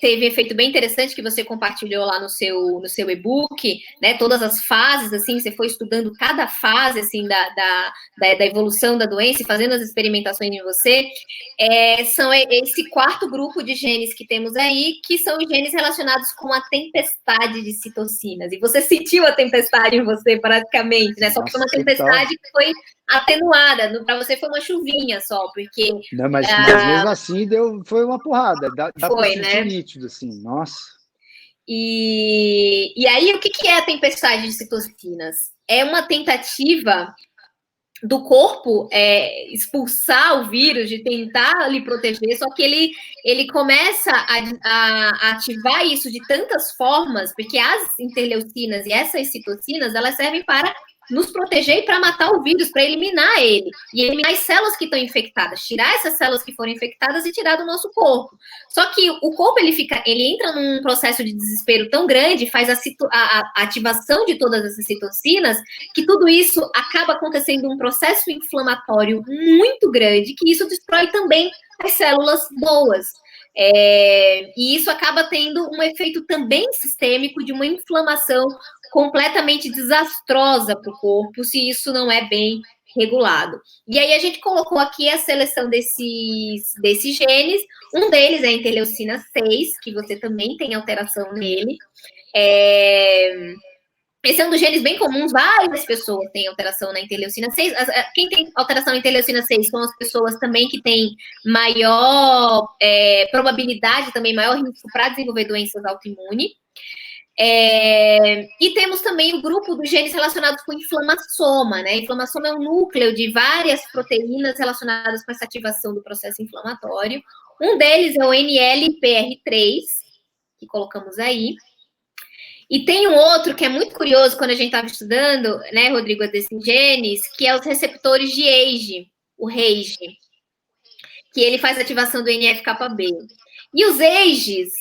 teve efeito bem interessante, que você compartilhou lá no seu e-book, né? Todas as fases, assim, você foi estudando cada fase, assim, da evolução da doença e fazendo as experimentações em você. São esse quarto grupo de genes que temos aí, que são os genes relacionados com a tempestade de citocinas. E você sentiu a tempestade em você, praticamente, né? Só que foi uma tempestade que foi atenuada. Para você foi uma chuvinha só, porque... Não, mas mesmo assim foi uma porrada. Dá foi, pra sentir nítido, assim. Nossa. E aí, o que é a tempestade de citocinas? É uma tentativa do corpo expulsar o vírus, de tentar lhe proteger, só que ele começa a ativar isso de tantas formas, porque as interleucinas e essas citocinas, elas servem para nos proteger e para matar o vírus, para eliminar ele. E eliminar as células que estão infectadas, tirar essas células que foram infectadas e tirar do nosso corpo. Só que o corpo, ele entra num processo de desespero tão grande, faz a ativação de todas essas citocinas, que tudo isso acaba acontecendo um processo inflamatório muito grande, que isso destrói também as células boas. E isso acaba tendo um efeito também sistêmico de uma inflamação completamente desastrosa para o corpo, se isso não é bem regulado. E aí a gente colocou aqui a seleção desses genes. Um deles é a interleucina 6, que você também tem alteração nele. Esse é um dos genes bem comuns, várias pessoas têm alteração na interleucina 6. Quem tem alteração na interleucina 6 são as pessoas também que têm maior probabilidade, também maior risco para desenvolver doenças autoimunes. E temos também o grupo dos genes relacionados com inflamassoma, né? Inflamassoma é um núcleo de várias proteínas relacionadas com essa ativação do processo inflamatório. Um deles é o NLPR3, que colocamos aí. E tem um outro que é muito curioso quando a gente estava estudando, né, Rodrigo, desses genes, que é os receptores de RAGE, o RAGE, que ele faz ativação do NF-κB. E os AGEs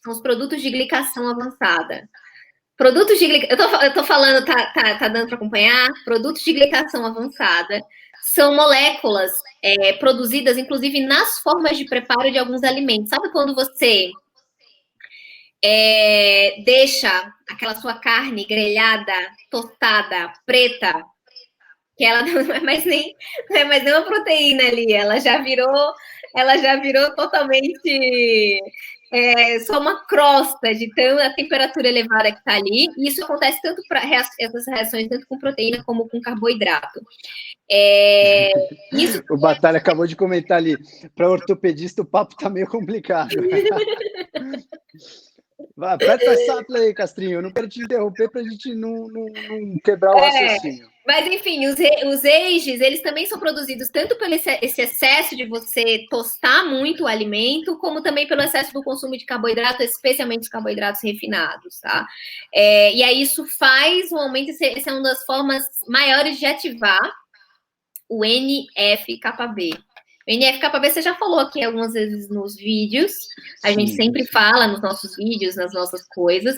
são os produtos de glicação avançada. Produtos de glicação, eu tô falando, tá dando para acompanhar? Produtos de glicação avançada são moléculas produzidas, inclusive, nas formas de preparo de alguns alimentos. Sabe quando você deixa aquela sua carne grelhada, tostada, preta, que ela não é mais nem uma proteína ali, ela já virou totalmente só uma crosta de tanta temperatura elevada que está ali, e isso acontece tanto para essas reações, tanto com proteína como com carboidrato. O Batalha acabou de comentar ali, para ortopedista o papo está meio complicado. Vai, aperta essa play aí, Castrinho. Eu não quero te interromper para a gente não quebrar o raciocínio. Mas, enfim, os AGEs, eles também são produzidos tanto pelo esse excesso de você tostar muito o alimento, como também pelo excesso do consumo de carboidrato, especialmente os carboidratos refinados, tá? E aí isso faz um aumento, essa é uma das formas maiores de ativar o NF-κB. O NF-κB você já falou aqui algumas vezes nos vídeos, a gente sempre fala nos nossos vídeos, nas nossas coisas,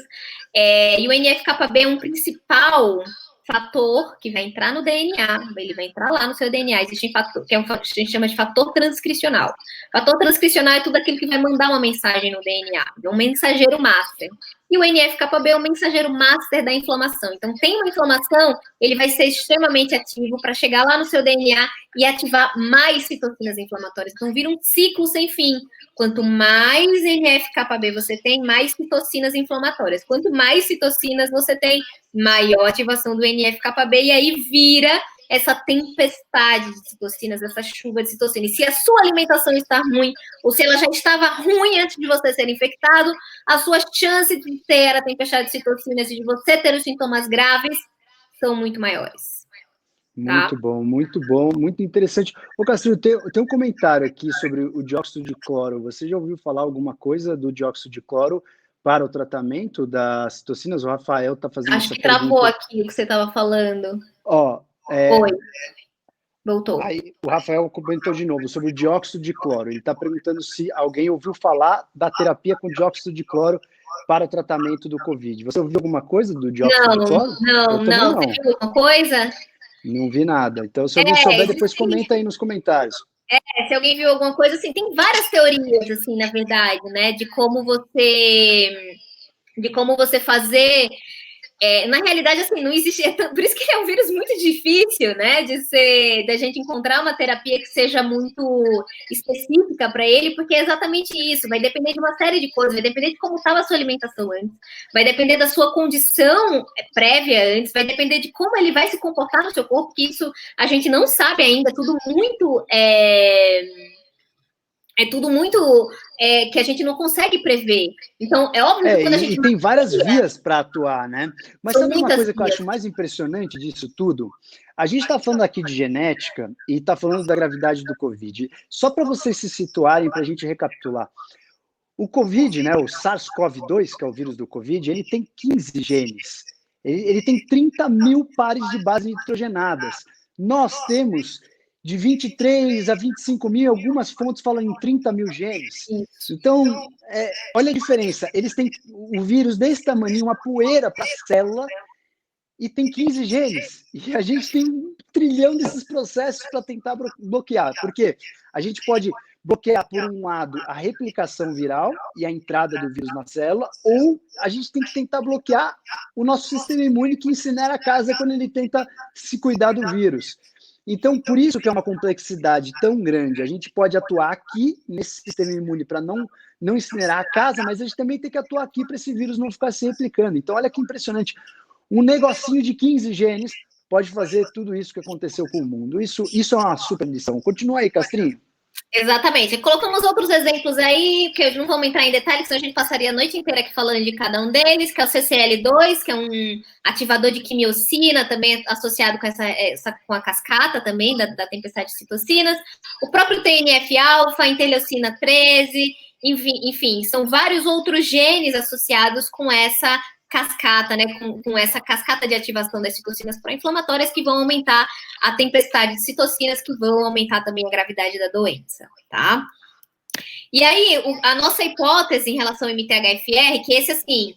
e o NF-κB é um principal fator que vai entrar no DNA, ele vai entrar lá no seu DNA, existe um fator, que a gente chama de fator transcricional. Fator transcricional é tudo aquilo que vai mandar uma mensagem no DNA, é um mensageiro master. E o NF-κB é o mensageiro master da inflamação. Então, tem uma inflamação, ele vai ser extremamente ativo para chegar lá no seu DNA e ativar mais citocinas inflamatórias. Então, vira um ciclo sem fim. Quanto mais NF-κB você tem, mais citocinas inflamatórias. Quanto mais citocinas você tem, maior ativação do NF-κB, e aí vira essa tempestade de citocinas, essa chuva de citocinas. E se a sua alimentação está ruim, ou se ela já estava ruim antes de você ser infectado, a sua chance de ter a tempestade de citocinas e de você ter os sintomas graves são muito maiores. Muito bom, muito interessante. Ô, Castrinho, tem um comentário aqui sobre o dióxido de cloro. Você já ouviu falar alguma coisa do dióxido de cloro para o tratamento das citocinas? O Rafael está fazendo essa pergunta. Acho que travou aqui o que você estava falando. Oi. Voltou. Aí, o Rafael comentou de novo sobre o dióxido de cloro. Ele está perguntando se alguém ouviu falar da terapia com dióxido de cloro para o tratamento do Covid. Você ouviu alguma coisa do dióxido de cloro? Não. Você viu alguma coisa? Não vi nada. Então, se alguém souber, depois comenta aí nos comentários. Se alguém viu alguma coisa, assim, tem várias teorias, assim, na verdade, né, de como você fazer. Na realidade, assim, não existe. Por isso que é um vírus muito difícil, né? Da gente encontrar uma terapia que seja muito específica para ele, porque é exatamente isso. Vai depender de uma série de coisas, vai depender de como estava a sua alimentação antes, vai depender da sua condição prévia antes, vai depender de como ele vai se comportar no seu corpo, que isso a gente não sabe ainda, tudo muito. Tudo muito que a gente não consegue prever. Então, é óbvio que quando a gente... E tem várias vias para atuar, né? Mas sabe uma coisa que eu acho mais impressionante disso tudo? A gente está falando aqui de genética e está falando da gravidade do Covid. Só para vocês se situarem, para a gente recapitular. O Covid, né, o SARS-CoV-2, que é o vírus do Covid, ele tem 15 genes. Ele tem 30 mil pares de bases nitrogenadas. Nós temos de 23 a 25 mil, algumas fontes falam em 30 mil genes. Então, olha a diferença. Eles têm o vírus desse tamanho, uma poeira para a célula, e tem 15 genes. E a gente tem 1 trilhão desses processos para tentar bloquear. Por quê? A gente pode bloquear, por um lado, a replicação viral e a entrada do vírus na célula, ou a gente tem que tentar bloquear o nosso sistema imune, que incinera a casa quando ele tenta se cuidar do vírus. Então, por isso que é uma complexidade tão grande. A gente pode atuar aqui nesse sistema imune para não incinerar a casa, mas a gente também tem que atuar aqui para esse vírus não ficar se replicando. Então, olha que impressionante. Um negocinho de 15 genes pode fazer tudo isso que aconteceu com o mundo. Isso é uma super lição. Continua aí, Castrinho. Exatamente. Colocamos outros exemplos aí, que eu não vou entrar em detalhes, senão a gente passaria a noite inteira aqui falando de cada um deles, que é o CCL2, que é um ativador de quimiocina, também associado com a cascata também, da tempestade de citocinas. O próprio TNF-alfa, interleucina 13, enfim, são vários outros genes associados com essa cascata, né, com essa cascata de ativação das citocinas pró-inflamatórias que vão aumentar a tempestade de citocinas, que vão aumentar também a gravidade da doença, tá? E aí, a nossa hipótese em relação ao MTHFR, que esse, assim,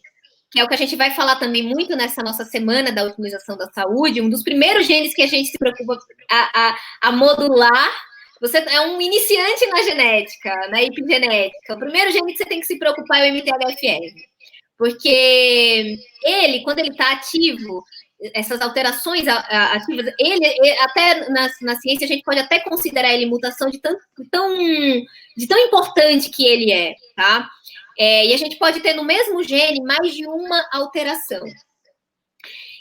que é o que a gente vai falar também muito nessa nossa semana da otimização da saúde, um dos primeiros genes que a gente se preocupa a modular. Você é um iniciante na genética, na epigenética. O primeiro gene que você tem que se preocupar é o MTHFR. Porque ele, quando ele está ativo, essas alterações ativas, ele até na ciência a gente pode até considerar ele mutação de tão importante que ele é, tá? E a gente pode ter no mesmo gene mais de uma alteração.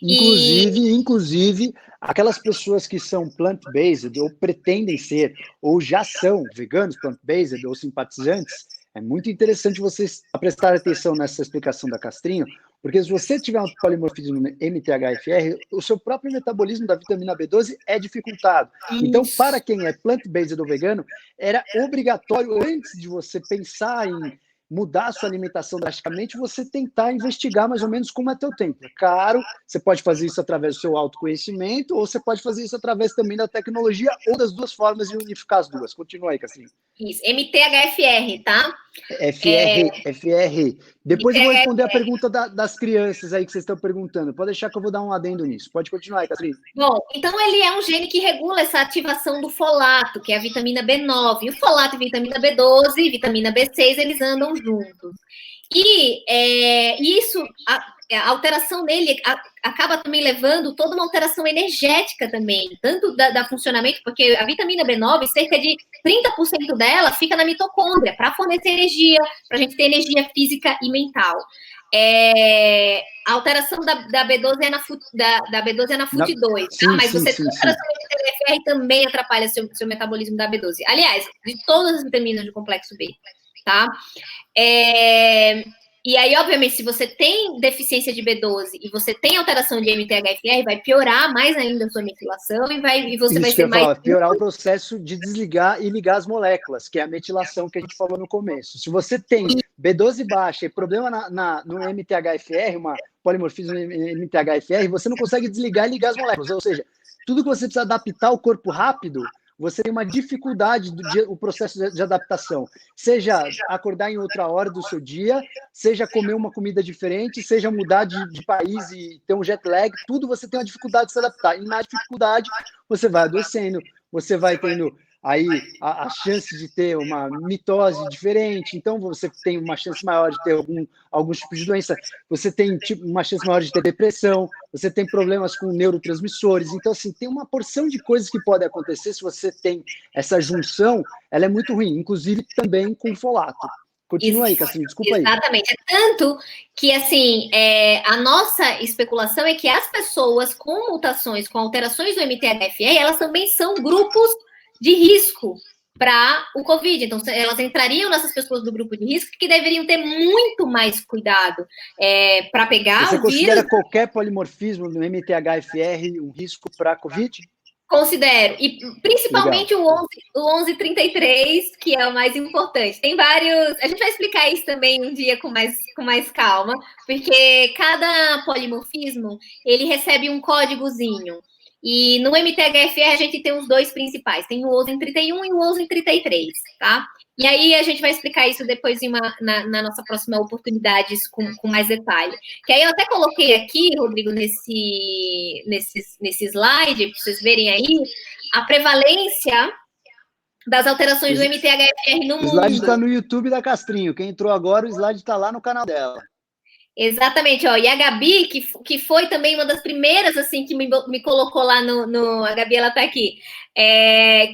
Inclusive, aquelas pessoas que são plant-based, ou pretendem ser, ou já são veganos, plant-based, ou simpatizantes, é muito interessante vocês prestarem atenção nessa explicação da Castrinho, porque se você tiver um polimorfismo MTHFR, o seu próprio metabolismo da vitamina B12 é dificultado. Então, para quem é plant-based ou vegano, era obrigatório, antes de você pensar em mudar a sua alimentação drasticamente, você tentar investigar mais ou menos como é teu tempo. Claro, você pode fazer isso através do seu autoconhecimento, ou você pode fazer isso através também da tecnologia, ou das duas formas e unificar as duas. Continua aí, Castrinho. Isso, MTHFR, tá? FR. Depois eu vou responder a pergunta das crianças aí que vocês estão perguntando. Pode deixar que eu vou dar um adendo nisso. Pode continuar aí, Castrinho. Bom, então ele é um gene que regula essa ativação do folato, que é a vitamina B9. E o folato e vitamina B12 e vitamina B6, eles andam juntos. E isso, a alteração nele acaba também levando toda uma alteração energética também, tanto da funcionamento, porque a vitamina B9, cerca de 30% dela fica na mitocôndria, para fornecer energia, para a gente ter energia física e mental. A alteração da B12 é na FUT2, tá? Mas você tem alteração da TNF-R também atrapalha seu metabolismo da B12. Aliás, de todas as vitaminas do complexo B, tá? E aí, obviamente, se você tem deficiência de B12 e você tem alteração de MTHFR, vai piorar mais ainda a sua metilação e você vai ser mais... piorar o processo de desligar e ligar as moléculas, que é a metilação que a gente falou no começo. Se você tem B12 baixa e problema no MTHFR, uma polimorfismo MTHFR, você não consegue desligar e ligar as moléculas. Ou seja, tudo que você precisa adaptar o corpo rápido, você tem uma dificuldade o processo de adaptação. Seja acordar em outra hora do seu dia, seja comer uma comida diferente, seja mudar de país e ter um jet lag, tudo você tem uma dificuldade de se adaptar. E na dificuldade, você vai adoecendo, você vai tendo aí a chance de ter uma mitose diferente, então você tem uma chance maior de ter alguns tipos de doença, você tem uma chance maior de ter depressão, você tem problemas com neurotransmissores, então assim, tem uma porção de coisas que podem acontecer se você tem essa junção, ela é muito ruim, inclusive também com folato. Continua aí, Castrinho, desculpa aí. Exatamente, é tanto que, assim, a nossa especulação é que as pessoas com mutações, com alterações do MTHFR, elas também são grupos de risco para o Covid. Então, elas entrariam nessas pessoas do grupo de risco que deveriam ter muito mais cuidado para pegar Você o vírus. Você considera qualquer polimorfismo no MTHFR um risco para a Covid? Considero, e principalmente Legal. o 1133, que é o mais importante. Tem vários. A gente vai explicar isso também um dia com mais calma, porque cada polimorfismo ele recebe um códigozinho. E no MTHFR a gente tem os dois principais, tem o OSEN 31 e o OSEN 33, tá? E aí a gente vai explicar isso depois na nossa próxima oportunidade com mais detalhe. Que aí eu até coloquei aqui, Rodrigo, nesse slide, para vocês verem aí, a prevalência das alterações do MTHFR no O slide mundo. está no YouTube da Castrinho. Quem entrou agora, o slide está lá no canal dela. Exatamente, ó. E a Gabi, que foi também uma das primeiras, assim, que me colocou lá a Gabi, ela tá aqui,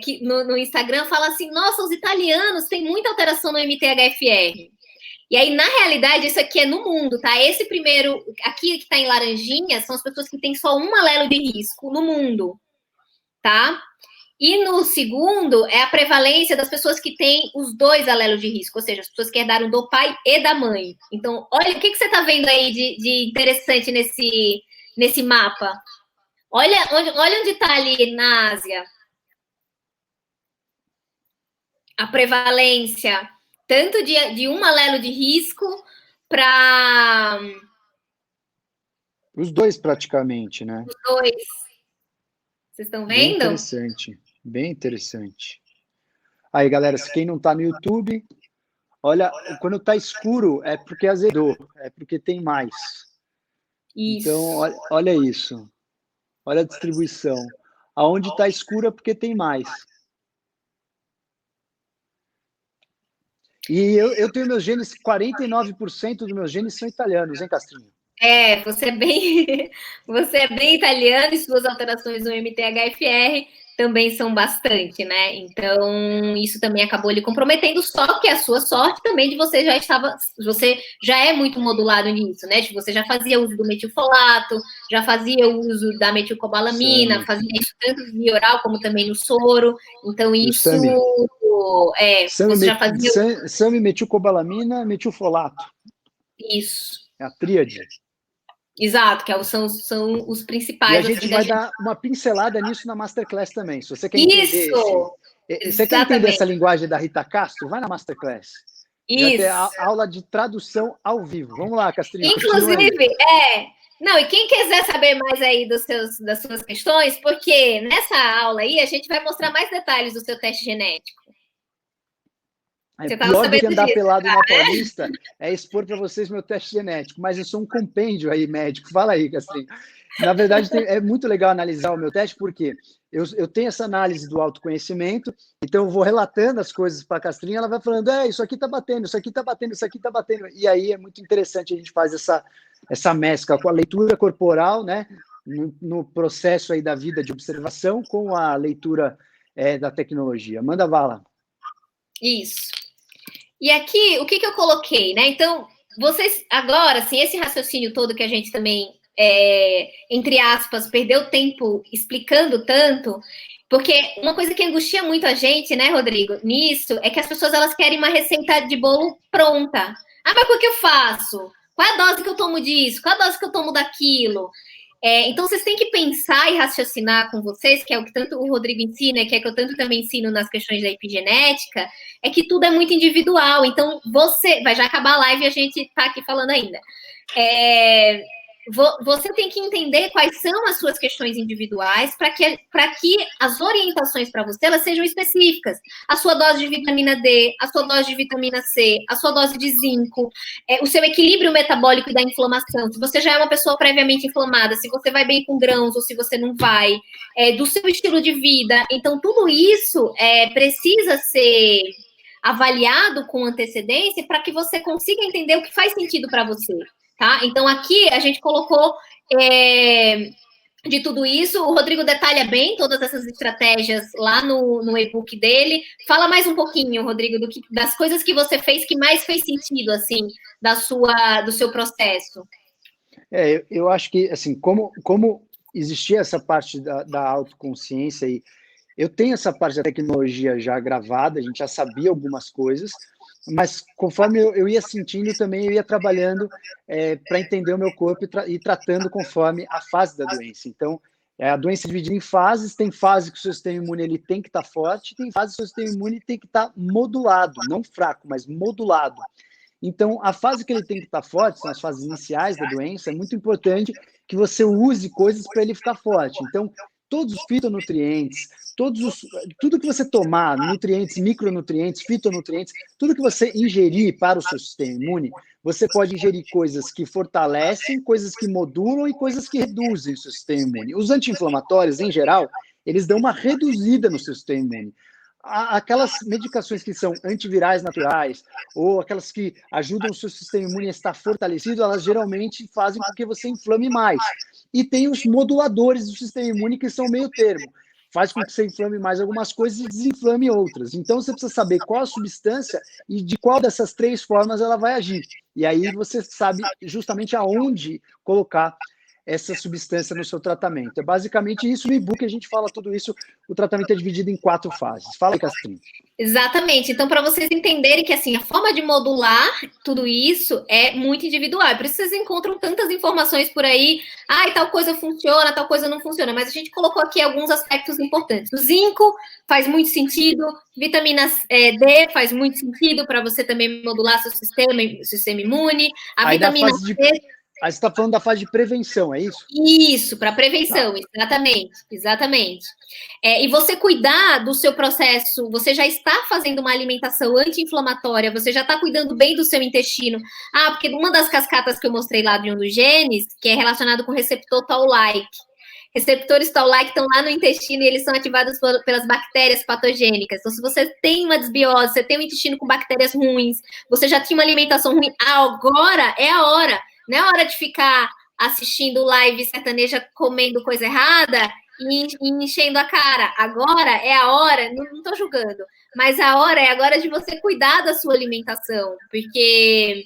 que no Instagram, fala assim, nossa, os italianos têm muita alteração no MTHFR. E aí, na realidade, isso aqui é no mundo, tá? Esse primeiro, aqui que tá em laranjinha, são as pessoas que têm só um alelo de risco no mundo, tá? E no segundo, é a prevalência das pessoas que têm os dois alelos de risco, ou seja, as pessoas que herdaram do pai e da mãe. Então, olha, o que você está vendo aí de interessante nesse mapa? Olha onde está ali na Ásia. A prevalência, tanto de um alelo de risco para... Os dois, praticamente, né? Os dois. Vocês estão vendo? Bem interessante, bem interessante. Aí, galera, se quem não está no YouTube, olha, quando está escuro é porque azedou, é porque tem mais. Isso. Então, olha isso. Olha a distribuição. Aonde está escuro é porque tem mais. E eu tenho meus genes, 49% dos meus genes são italianos, hein, Castrinho? Você é bem italiano e suas alterações no MTHFR também são bastante, né? Então, isso também acabou lhe comprometendo, só que a sua sorte também de você já é muito modulado nisso, né? Você já fazia uso do metilfolato, já fazia uso da metilcobalamina, fazia isso tanto via oral como também no soro. Então, isso você já fazia. SAMI, metilcobalamina, metilfolato. Isso. É a tríade. Exato, que são os principais. E a gente vai dar uma pincelada nisso na Masterclass também. Se você quer entender você quer entender essa linguagem da Rita Castro, vai na Masterclass. Isso. Vai ter aula de tradução ao vivo. Vamos lá, Castrinho. Inclusive, não, e quem quiser saber mais aí das suas questões, porque nessa aula aí a gente vai mostrar mais detalhes do seu teste genético. Pior do que andar pelado na Paulista é expor para vocês meu teste genético, mas eu sou um compêndio aí, médico. Fala aí, Castrinho. Na verdade, é muito legal analisar o meu teste, porque eu tenho essa análise do autoconhecimento, então eu vou relatando as coisas para a Castrinha, ela vai falando, isso aqui está batendo, isso aqui está batendo, isso aqui está batendo. E aí é muito interessante a gente faz essa mescla com a leitura corporal, né, no processo aí da vida de observação, com a leitura da tecnologia. Manda bala. Isso. E aqui, o que eu coloquei, né? Então, vocês, agora, assim, esse raciocínio todo que a gente também, entre aspas, perdeu tempo explicando tanto, porque uma coisa que angustia muito a gente, né, Rodrigo, nisso, é que as pessoas, elas querem uma receita de bolo pronta. Mas o que eu faço? Qual é a dose que eu tomo disso? Qual é a dose que eu tomo daquilo? Então, vocês têm que pensar e raciocinar com vocês, que é o que tanto o Rodrigo ensina, que é que eu tanto também ensino nas questões da epigenética, é que tudo é muito individual. Então, vai já acabar a live e a gente está aqui falando ainda. Você tem que entender quais são as suas questões individuais para que as orientações para você elas sejam específicas. A sua dose de vitamina D, a sua dose de vitamina C, a sua dose de zinco, o seu equilíbrio metabólico e da inflamação. Se você já é uma pessoa previamente inflamada, se você vai bem com grãos ou se você não vai, do seu estilo de vida. Então, tudo isso precisa ser avaliado com antecedência para que você consiga entender o que faz sentido para você. Tá? Então, aqui a gente colocou de tudo isso. O Rodrigo detalha bem todas essas estratégias lá no e-book dele. Fala mais um pouquinho, Rodrigo, das coisas que você fez que mais fez sentido, assim, do seu processo. Eu acho que, assim, como existia essa parte da autoconsciência e eu tenho essa parte da tecnologia já gravada, a gente já sabia algumas coisas, mas conforme eu ia sentindo também, eu ia trabalhando para entender o meu corpo e tratando conforme a fase da doença. Então, A doença é dividida em fases, tem fase que o seu sistema imune ele tem que estar forte, tem fase que o seu sistema imune tem que estar modulado, não fraco, mas modulado. Então, a fase que ele tem que estar forte, são as fases iniciais da doença, é muito importante que você use coisas para ele ficar forte. Então, todos os fitonutrientes, tudo que você tomar, nutrientes, micronutrientes, fitonutrientes, tudo que você ingerir para o seu sistema imune, você pode ingerir coisas que fortalecem, coisas que modulam e coisas que reduzem o seu sistema imune. Os anti-inflamatórios, em geral, eles dão uma reduzida no seu sistema imune. Aquelas medicações que são antivirais naturais ou aquelas que ajudam o seu sistema imune a estar fortalecido, elas geralmente fazem com que você inflame mais. E tem os moduladores do sistema imune que são meio termo. Faz com que você inflame mais algumas coisas e desinflame outras. Então, você precisa saber qual a substância e de qual dessas 3 formas ela vai agir. E aí você sabe justamente aonde colocar essa substância no seu tratamento. É basicamente isso. No e-book a gente fala tudo isso. O tratamento é dividido em 4 fases. Fala aí, Castrinho. Exatamente. Então, para vocês entenderem que assim, a forma de modular tudo isso é muito individual. Por isso vocês encontram tantas informações por aí. Tal coisa funciona, tal coisa não funciona. Mas a gente colocou aqui alguns aspectos importantes. O zinco faz muito sentido. Vitamina D faz muito sentido para você também modular seu sistema imune. A vitamina C... Aí você está falando da fase de prevenção, é isso? Isso, para prevenção, exatamente. E você cuidar do seu processo, você já está fazendo uma alimentação anti-inflamatória, você já está cuidando bem do seu intestino. Porque uma das cascatas que eu mostrei lá de um dos genes, que é relacionado com o receptor Toll-like. Receptores Toll-like estão lá no intestino e eles são ativados pelas bactérias patogênicas. Então, se você tem uma desbiose, você tem um intestino com bactérias ruins, você já tinha uma alimentação ruim, agora é a hora. Não é hora de ficar assistindo live sertaneja comendo coisa errada e enchendo a cara. Agora é a hora, não estou julgando, mas a hora é agora de você cuidar da sua alimentação, porque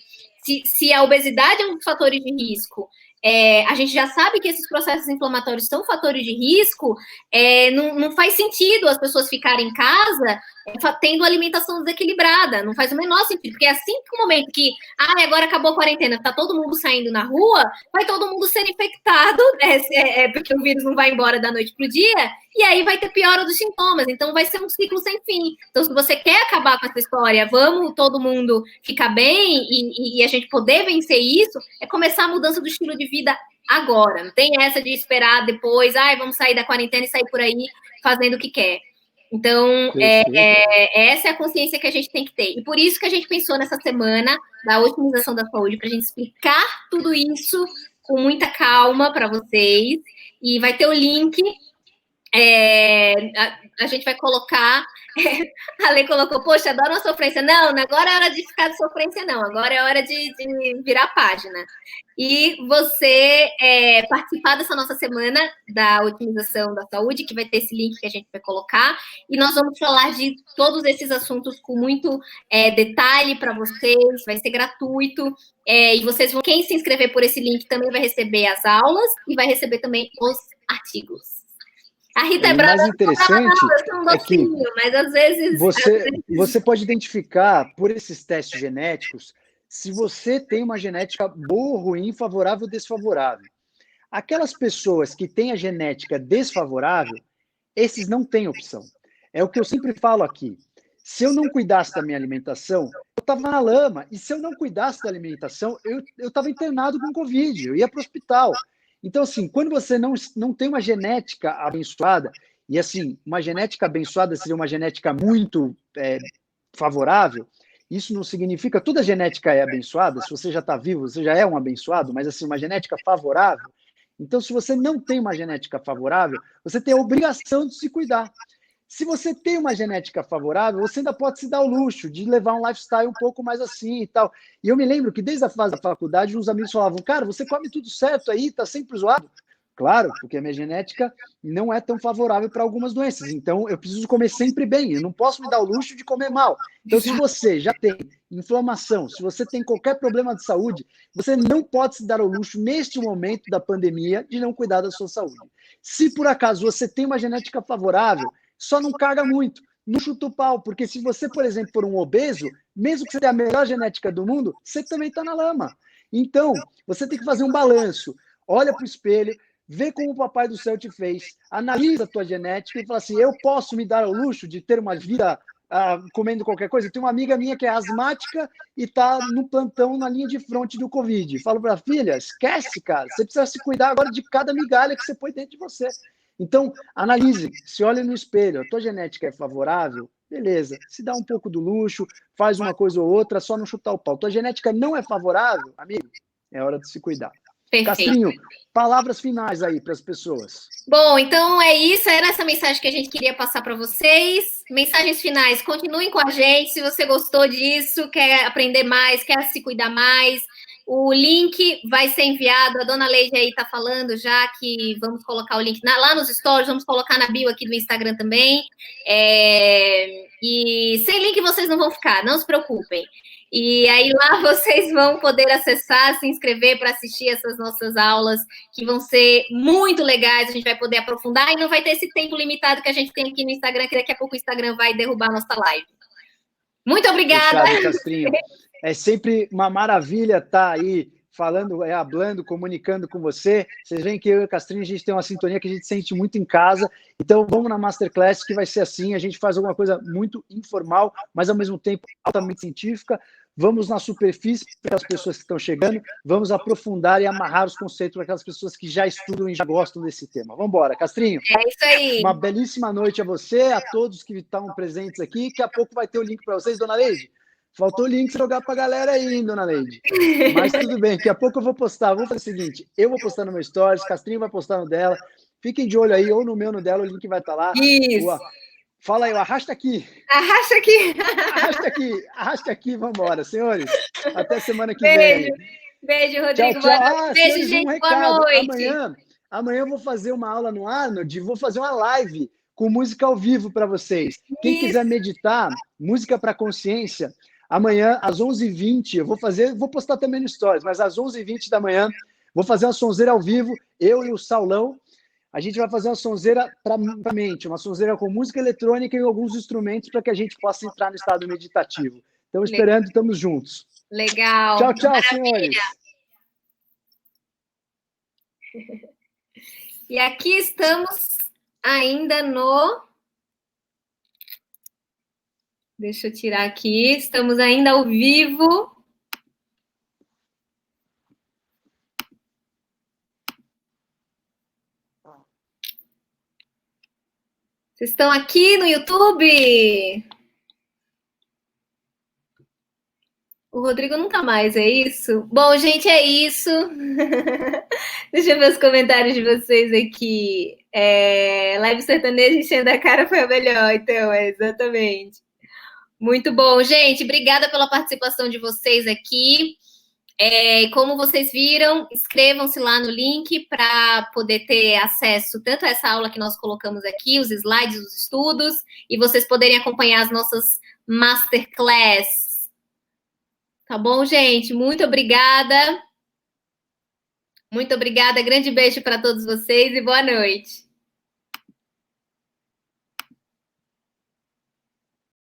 se a obesidade é um dos fatores de risco, a gente já sabe que esses processos inflamatórios são fatores de risco, não faz sentido as pessoas ficarem em casa tendo alimentação desequilibrada, não faz o menor sentido, porque assim que o momento que, agora acabou a quarentena, tá todo mundo saindo na rua, vai todo mundo ser infectado, porque o vírus não vai embora da noite pro dia, e aí vai ter piora dos sintomas, então vai ser um ciclo sem fim. Então, se você quer acabar com essa história, vamos todo mundo ficar bem e a gente poder vencer isso, é começar a mudança do estilo de vida agora, não tem essa de esperar depois, vamos sair da quarentena e sair por aí fazendo o que quer. Então, essa é a consciência que a gente tem que ter. E por isso que a gente pensou nessa semana da otimização da saúde, para a gente explicar tudo isso com muita calma para vocês. E vai ter o link. A gente vai colocar... A Lê colocou, poxa, adoro uma sofrência. Não, agora é hora de ficar de sofrência, não. Agora é hora de virar a página. E você participar dessa nossa semana da otimização da saúde, que vai ter esse link que a gente vai colocar. E nós vamos falar de todos esses assuntos com muito detalhe para vocês. Vai ser gratuito. E vocês vão... Quem se inscrever por esse link também vai receber as aulas e vai receber também os artigos. A Rita é brava, mais interessante é que mas às vezes você pode identificar por esses testes genéticos se você tem uma genética boa ou ruim, favorável ou desfavorável. Aquelas pessoas que têm a genética desfavorável, esses não têm opção. É o que eu sempre falo aqui. Se eu não cuidasse da minha alimentação, eu estava na lama. E se eu não cuidasse da alimentação, eu estava internado com Covid, eu ia para o hospital. Então, assim, quando você não tem uma genética abençoada, e assim, uma genética abençoada seria uma genética muito favorável, isso não significa que toda genética é abençoada, se você já está vivo, você já é um abençoado, mas assim, uma genética favorável. Então, se você não tem uma genética favorável, você tem a obrigação de se cuidar. Se você tem uma genética favorável, você ainda pode se dar o luxo de levar um lifestyle um pouco mais assim e tal. E eu me lembro que desde a fase da faculdade, uns amigos falavam, cara, você come tudo certo aí, tá sempre zoado. Claro, porque a minha genética não é tão favorável para algumas doenças. Então, eu preciso comer sempre bem. Eu não posso me dar o luxo de comer mal. Então, se você já tem inflamação, se você tem qualquer problema de saúde, você não pode se dar o luxo, neste momento da pandemia, de não cuidar da sua saúde. Se, por acaso, você tem uma genética favorável, só não caga muito, não chuta o pau, porque se você, por exemplo, for um obeso, mesmo que você tenha a melhor genética do mundo, você também está na lama. Então, você tem que fazer um balanço. Olha para o espelho, Vê como o Papai do Céu te fez. Analisa a tua genética e fala assim, eu posso me dar ao luxo de ter uma vida comendo qualquer coisa? Tem uma amiga minha que é asmática e está no plantão na linha de frente do Covid. Falo para a filha, esquece, cara. Você precisa se cuidar agora de cada migalha que você põe dentro de você. Então, analise, se olhe no espelho. A tua genética é favorável? Beleza. Se dá um pouco do luxo, faz uma coisa ou outra, só não chutar o pau. Tua genética não é favorável? Amigo, é hora de se cuidar. Perfeito. Castrinho, palavras finais aí para as pessoas. Bom, então é isso, era essa mensagem que a gente queria passar para vocês. Mensagens finais, continuem com a gente, se você gostou disso, quer aprender mais, quer se cuidar mais. O link vai ser enviado, a dona Leide aí está falando já que vamos colocar o link lá nos stories, vamos colocar na bio aqui do Instagram também. E sem link vocês não vão ficar, não se preocupem. E aí lá vocês vão poder acessar, se inscrever para assistir essas nossas aulas, que vão ser muito legais, a gente vai poder aprofundar e não vai ter esse tempo limitado que a gente tem aqui no Instagram, que daqui a pouco o Instagram vai derrubar a nossa live. Muito obrigada! Fechado, Castrinho. É sempre uma maravilha estar aí falando, hablando, comunicando com você. Vocês veem que eu e o Castrinho, a gente tem uma sintonia que a gente sente muito em casa. Então, vamos na Masterclass, que vai ser assim. A gente faz alguma coisa muito informal, mas, ao mesmo tempo, altamente científica. Vamos na superfície para as pessoas que estão chegando. Vamos aprofundar e amarrar os conceitos para aquelas pessoas que já estudam e já gostam desse tema. Vamos embora, Castrinho. É isso aí. Uma belíssima noite a você, a todos que estão presentes aqui. Daqui a pouco vai ter o link para vocês, dona Leide. Faltou o link jogar para a galera aí, hein, dona Leide? Mas tudo bem, daqui a pouco eu vou postar. Vamos fazer o seguinte, eu vou postar no meu stories, Castrinho vai postar no dela. Fiquem de olho aí, ou no meu, no dela, o link vai estar lá. Isso. Fala aí, arrasta aqui. Arrasta aqui. Arrasta aqui, vamos embora. Senhores, até semana que Beijo. vem. Beijo, Rodrigo. Tchau, tchau. Beijo, senhores, gente, boa noite. Amanhã eu vou fazer uma aula no Arnold, vou fazer uma live com música ao vivo para vocês. Quem quiser meditar, música para consciência, amanhã, às 11h20, eu vou postar também no Stories, mas às 11h20 da manhã, vou fazer uma sonzeira ao vivo, eu e o Saulão. A gente vai fazer uma sonzeira para a mente, uma sonzeira com música eletrônica e alguns instrumentos para que a gente possa entrar no estado meditativo. Estamos esperando, estamos juntos. Legal. Tchau, tchau, senhores. E aqui estamos ainda no... Deixa eu tirar aqui. Estamos ainda ao vivo. Vocês estão aqui no YouTube? O Rodrigo não tá mais, é isso? Bom, gente, é isso. Deixa eu ver os comentários de vocês aqui. Live sertaneja enchendo a cara foi a melhor, então, exatamente. Muito bom, gente. Obrigada pela participação de vocês aqui. Como vocês viram, inscrevam-se lá no link para poder ter acesso tanto a essa aula que nós colocamos aqui, os slides, os estudos, e vocês poderem acompanhar as nossas masterclass. Tá bom, gente? Muito obrigada. Muito obrigada. Grande beijo para todos vocês e boa noite.